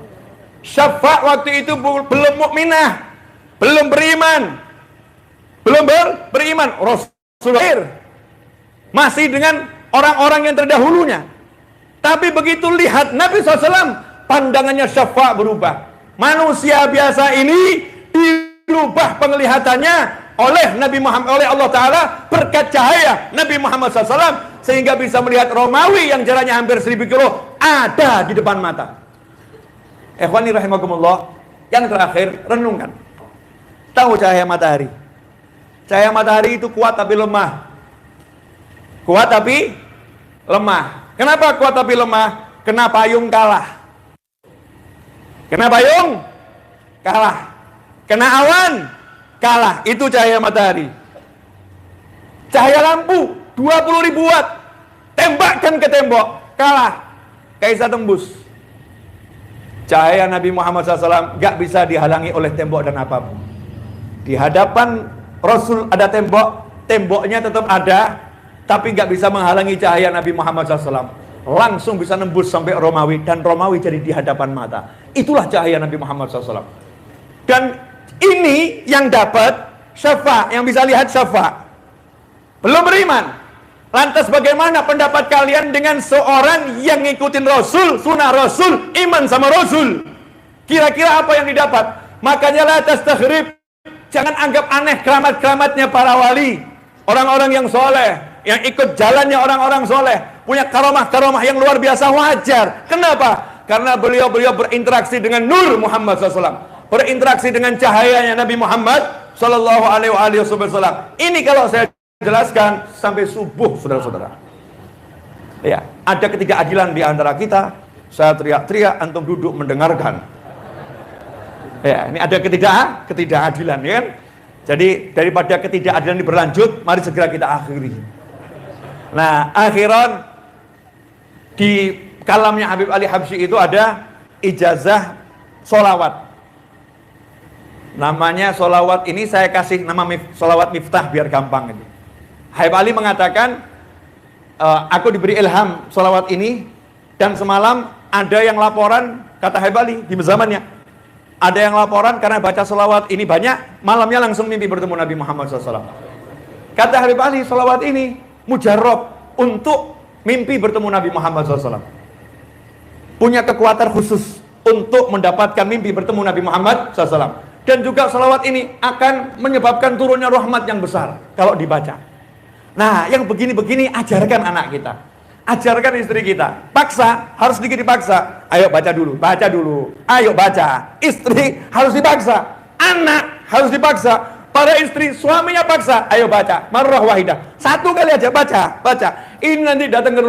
A: Syafa waktu itu belum mukminah, belum beriman, beriman. Rasul lahir masih dengan orang-orang yang terdahulunya. Tapi begitu lihat Nabi SAW, pandangannya Syafa berubah. Manusia biasa ini dirubah penglihatannya oleh Nabi Muhammad, oleh Allah Ta'ala berkat cahaya Nabi Muhammad SAW, sehingga bisa melihat Romawi yang jaraknya hampir 1000 kilo ada di depan mata. Ikhwani rahimakumullah. Yang terakhir, renungkan. Tahu cahaya matahari? Cahaya matahari itu kuat tapi lemah. Kuat tapi lemah. Kenapa kuat tapi lemah? Kena payung kalah. Kena payung kalah. Kena awan kalah. Itu cahaya matahari. Cahaya lampu 20.000 watt, tembakkan ke tembok, kalah, kaisa tembus. Cahaya Nabi Muhammad SAW gak bisa dihalangi oleh tembok dan apapun. Di hadapan Rasul ada tembok, temboknya tetap ada, tapi gak bisa menghalangi cahaya Nabi Muhammad SAW. Langsung bisa nembus sampai Romawi, dan Romawi jadi di hadapan mata. Itulah cahaya Nabi Muhammad SAW. Dan ini yang dapat Syafa, yang bisa lihat Syafa, belum beriman. Lantas bagaimana pendapat kalian dengan seorang yang ngikutin Rasul, sunnah Rasul, iman sama Rasul? Kira-kira apa yang didapat? Makanya la tastakhrib, jangan anggap aneh keramat-keramatnya para wali, orang-orang yang soleh, yang ikut jalannya orang-orang soleh, punya karomah-karomah yang luar biasa, wajar. Kenapa? Karena beliau berinteraksi dengan Nur Muhammad SAW, berinteraksi dengan cahayanya Nabi Muhammad Sallallahu Alaihi Wasallam. Ini kalau saya jelaskan sampai subuh, saudara-saudara. Ya, ada ketidakadilan di antara kita. Saya teriak-teriak, antum duduk mendengarkan. Ya, ini ada ketidakadilan, ya kan? Jadi daripada ketidakadilan ini berlanjut, mari segera kita akhiri. Nah, akhiran di kalamnya Habib Ali Habsyi itu ada ijazah solawat. Namanya solawat ini saya kasih nama solawat miftah biar gampang ini. Habib Ali mengatakan, aku diberi ilham solawat ini, dan semalam ada yang laporan, kata Habib Ali di zamannya, ada yang laporan karena baca solawat ini banyak, malamnya langsung mimpi bertemu Nabi Muhammad SAW. Kata Habib Ali, solawat ini mujarab untuk mimpi bertemu Nabi Muhammad SAW. Punya kekuatan khusus untuk mendapatkan mimpi bertemu Nabi Muhammad SAW. Dan juga salawat ini akan menyebabkan turunnya rahmat yang besar kalau dibaca. Nah, yang begini-begini ajarkan anak kita, ajarkan istri kita. Paksa, harus sedikit dipaksa. Ayo baca dulu, ayo baca. Istri harus dipaksa, anak harus dipaksa. Para istri, suaminya paksa, ayo baca. Marrah wahidah, satu kali aja baca. Ini nanti datangkan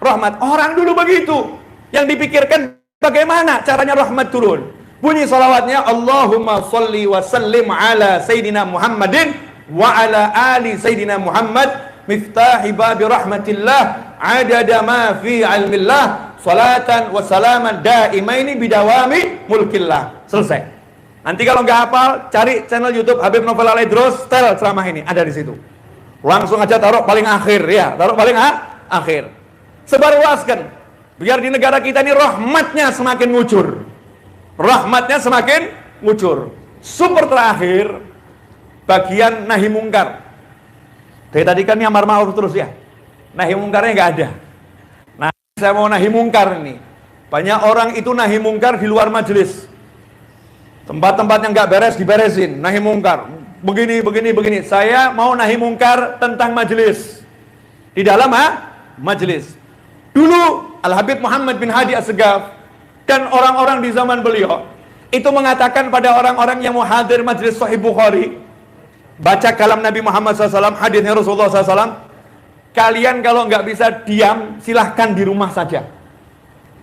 A: rahmat. Orang dulu begitu. Yang dipikirkan bagaimana caranya rahmat turun. Bunyi salawatnya, Allahumma salli wa sallim ala Sayyidina Muhammadin wa ala ali Sayyidina Muhammad miftahi babi rahmatillah adada ma fi ilmillah salatan wa salaman daimaini bidawami mulkillah. Selesai. Nanti kalau nggak hafal, cari channel YouTube Habib Novel Al-Idrus, setel ceramah ini, ada di situ. Langsung aja taruh paling akhir ya, akhir. Sebarluaskan biar di negara kita ini rahmatnya semakin ngucur. Super terakhir, bagian nahi mungkar. Dari tadi kan amar ma'ruf terus ya, nahi mungkarnya nggak ada. Nah, saya mau nahi mungkar ini. Banyak orang itu nahi mungkar di luar majelis. Tempat-tempat yang nggak beres diberesin, nahi mungkar. Begini. Saya mau nahi mungkar tentang majelis. Di dalam majelis. Dulu Al-Habib Muhammad bin Hadi As-Segaf dan orang-orang di zaman beliau itu mengatakan pada orang-orang yang mau hadir majelis Sahih Bukhari, baca kalam Nabi Muhammad SAW, hadisnya Rasulullah SAW, kalian kalau nggak bisa diam, silahkan di rumah saja.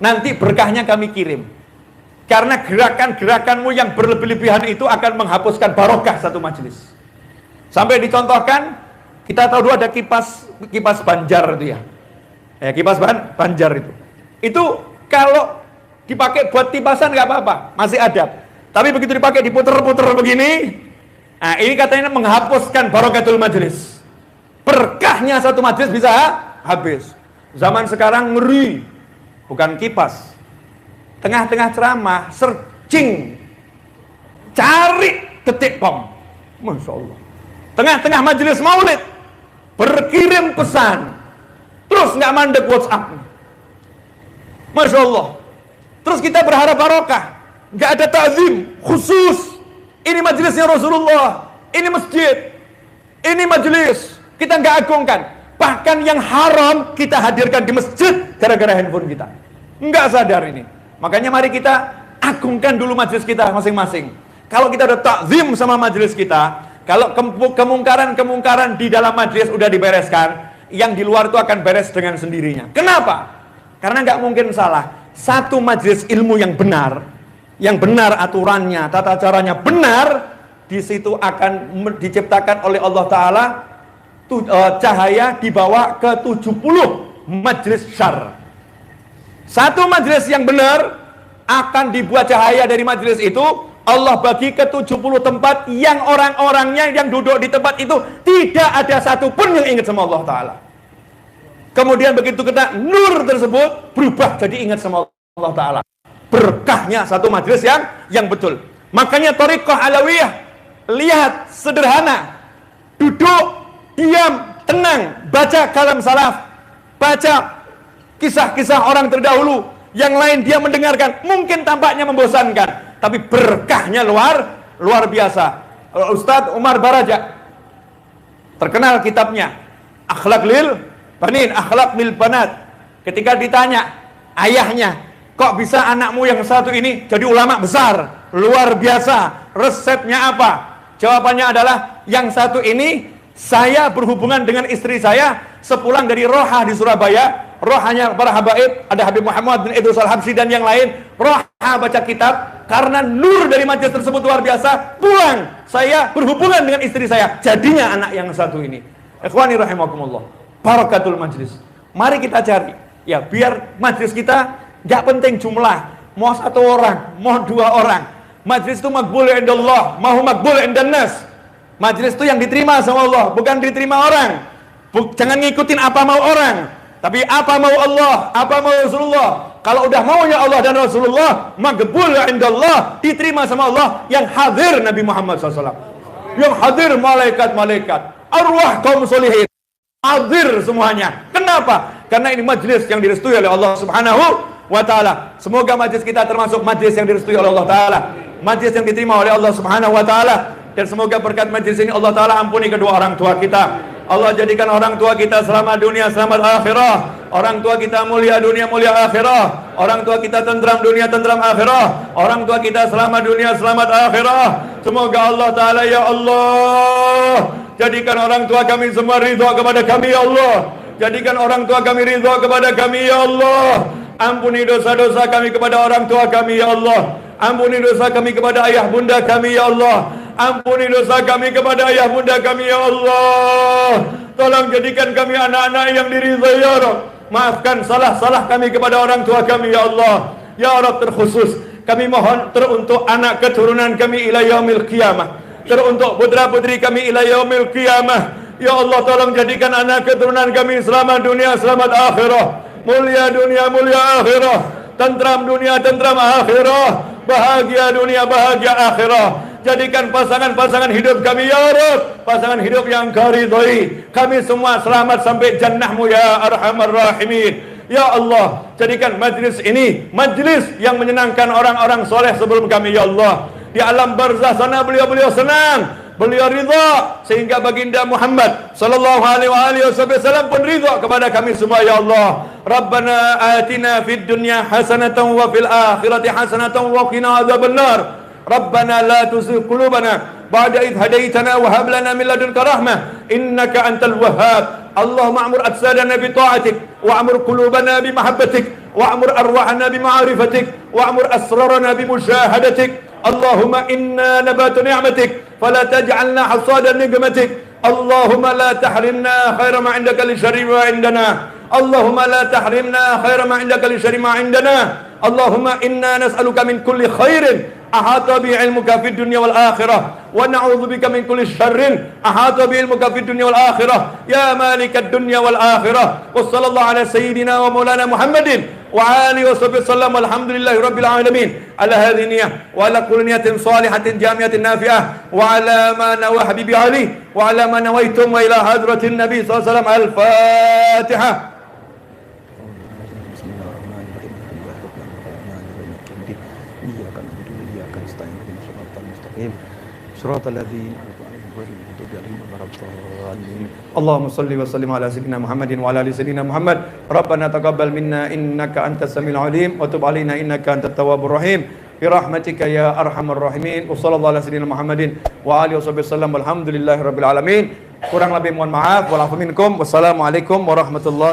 A: Nanti berkahnya kami kirim. Karena gerakan-gerakanmu yang berlebih-lebihan itu akan menghapuskan barokah satu majelis. Sampai dicontohkan, kita tahu dulu ada kipas Banjar itu ya. Kipas Banjar itu. Itu kalau dipakai buat kipasan nggak apa-apa, masih ada. Tapi begitu dipakai diputer-puter begini, nah ini katanya menghapuskan barokatul majelis. Berkahnya satu majelis bisa habis. Zaman sekarang ngeri, bukan kipas. Tengah-tengah ceramah, searching, cari detik bom. Masya Allah. Tengah-tengah majelis maulid, berkirim pesan, terus nggak mandek WhatsApp. Masya Allah. Terus kita berharap barokah, nggak ada ta'zim khusus. Ini majelisnya Rasulullah, ini masjid, ini majelis, kita nggak agungkan. Bahkan yang haram kita hadirkan di masjid gara-gara handphone kita. Nggak sadar ini. Makanya mari kita agungkan dulu majelis kita masing-masing. Kalau kita udah ta'zim sama majelis kita, kalau kemungkaran-kemungkaran di dalam majelis udah dibereskan, yang di luar itu akan beres dengan sendirinya. Kenapa? Karena nggak mungkin salah. Satu majelis ilmu yang benar aturannya, tata caranya benar, di situ akan diciptakan oleh Allah Ta'ala cahaya dibawa ke 70 majelis syar. Satu majelis yang benar akan dibuat cahaya dari majelis itu, Allah bagi ke 70 tempat yang orang-orangnya yang duduk di tempat itu tidak ada satupun yang ingat sama Allah Ta'ala. Kemudian begitu kena nur tersebut berubah jadi ingat sama Allah Ta'ala. Berkahnya satu majelis yang betul. Makanya thariqah alawiyah, lihat sederhana, duduk, diam, tenang, baca kalam salaf, baca kisah-kisah orang terdahulu, yang lain dia mendengarkan, mungkin tampaknya membosankan, tapi berkahnya luar biasa. Ustadz Umar Baraja, terkenal kitabnya Akhlaq lil Banin, Akhlaq lil Banat. Ketika ditanya ayahnya, kok bisa anakmu yang satu ini jadi ulama besar, luar biasa, resepnya apa? Jawabannya adalah, yang satu ini saya berhubungan dengan istri saya sepulang dari Roha di Surabaya. Rohanya para habaib, ada Habib Muhammad bin Idrus Al-Habsyi dan yang lain. Roha baca kitab, karena nur dari majelis tersebut luar biasa. Pulang, saya berhubungan dengan istri saya, jadinya anak yang satu ini. Ikhwani rahimakumullah, barakatul majlis. Mari kita cari, ya biar majelis kita gak penting jumlah, mau satu orang, mau dua orang. Majelis itu makbul indallah, mahu makbul indannas. Majelis itu yang diterima sama Allah, bukan diterima orang. Jangan ngikutin apa mau orang, tapi apa mau Allah, apa mau Rasulullah. Kalau udah maunya Allah dan Rasulullah, makbul indallah, diterima sama Allah. Yang hadir Nabi Muhammad SAW, yang hadir malaikat-malaikat, arwah kaum solihin, hadir semuanya. Kenapa? Kenapa? Karena ini majlis yang direstui oleh Allah Subhanahu wa Ta'ala. Semoga majlis kita termasuk majlis yang direstui oleh Allah Ta'ala, majlis yang diterima oleh Allah Subhanahu wa Ta'ala. Dan semoga berkat majlis ini Allah Ta'ala ampuni kedua orang tua kita. Allah jadikan orang tua kita selamat dunia, selamat akhirah. Orang tua kita mulia dunia, mulia akhirah. Orang tua kita tentram dunia, tentram akhirah. Orang tua kita selamat dunia, selamat akhirah. Semoga Allah Ta'ala, ya Allah, jadikan orang tua kami semua ridha kepada kami, ya Allah. Jadikan orang tua kami ridha kepada kami, ya Allah. Ampuni dosa-dosa kami kepada orang tua kami, ya Allah. Ampuni dosa kami kepada ayah bunda kami, ya Allah. Ampuni dosa kami kepada ayah bunda kami, ya Allah. Tolong jadikan kami anak-anak yang diridhai, ya Rabb. Maafkan salah-salah kami kepada orang tua kami, ya Allah. Ya Rabb, terkhusus kami mohon teruntuk anak keturunan kami ila yaumil qiyamah, teruntuk putra-putri kami ila yaumil qiyamah. Ya Allah, tolong jadikan anak keturunan kami selamat dunia, selamat akhirah. Mulia dunia, mulia akhirah. Tentram dunia, tentram akhirah. Bahagia dunia, bahagia akhirah. Jadikan pasangan-pasangan hidup kami, ya Rabb, pasangan hidup yang Kau ridhai. Kami semua selamat sampai jannah-Mu, ya Arhamar Rahimin. Ya Allah, jadikan majlis ini majlis yang menyenangkan orang-orang soleh sebelum kami, ya Allah. Di alam barzah sana beliau-beliau senang, beliau ridha, sehingga baginda Muhammad sallallahu alaihi wasallam pun ridha kepada kami semua, ya Allah. Rabbana atina fid dunya hasanatan wa fil akhirati hasanatan wa qina adzabannar. Rabbana la tuzigh qulubana ba'da idh hadaytana wa hab lana min ladunka rahmah innaka antal wahhab. Allahumma amur ajsadana bi ta'atik wa amur qulubana bi mahabbatik wa amur arwahana bi ma'rifatik wa amur asrarana bi musyahadatik. Allahumma inna nabatu ni'matik fala taj'alna hasada ni'matik. Allahumma la tahrimna khaira ma 'indaka li syarri ma 'indana. Allahumma la tahrimna khaira ma 'indaka li syarri ma 'indana. Allahumma inna nas'aluka min kulli khairin ahata bi ilmuka fid dunya wal akhirah wa na'udzu bika min kulli syarrin ahata bi ilmuka fid dunya wal akhirah ya malikad dunya wal akhirah. Wa sallallahu ala sayyidina wa maulana Muhammadin wa alihi wa sahbihi sallam. Alhamdulillahi rabbil alamin ala hadhihi niyyah wa ala kulli niyatin salihatin jamiatin nafi'ah wa ala ma nawa habibi ali wa ala ma nawaitum wa ila hadratin nabi sallallahu alaihi wasallam. Al-Fatihah. Shiratal ladzina Allahumma salli wa sallim ala sayyidina Muhammadin wa ala ali sayyidina Muhammad. Rabbana taqabbal minna innaka antas samiul alim wa tub alaina innaka antat tawwabur rahim bi rahmatika ya arhamar rahimin. Wa sallallahu ala sayyidina Muhammadin wa alihi wasallam. Alhamdulillahirabbil alamin. Kurang lebih mohon maaf. Walafu minkum. Wassalamualaikum warahmatullahi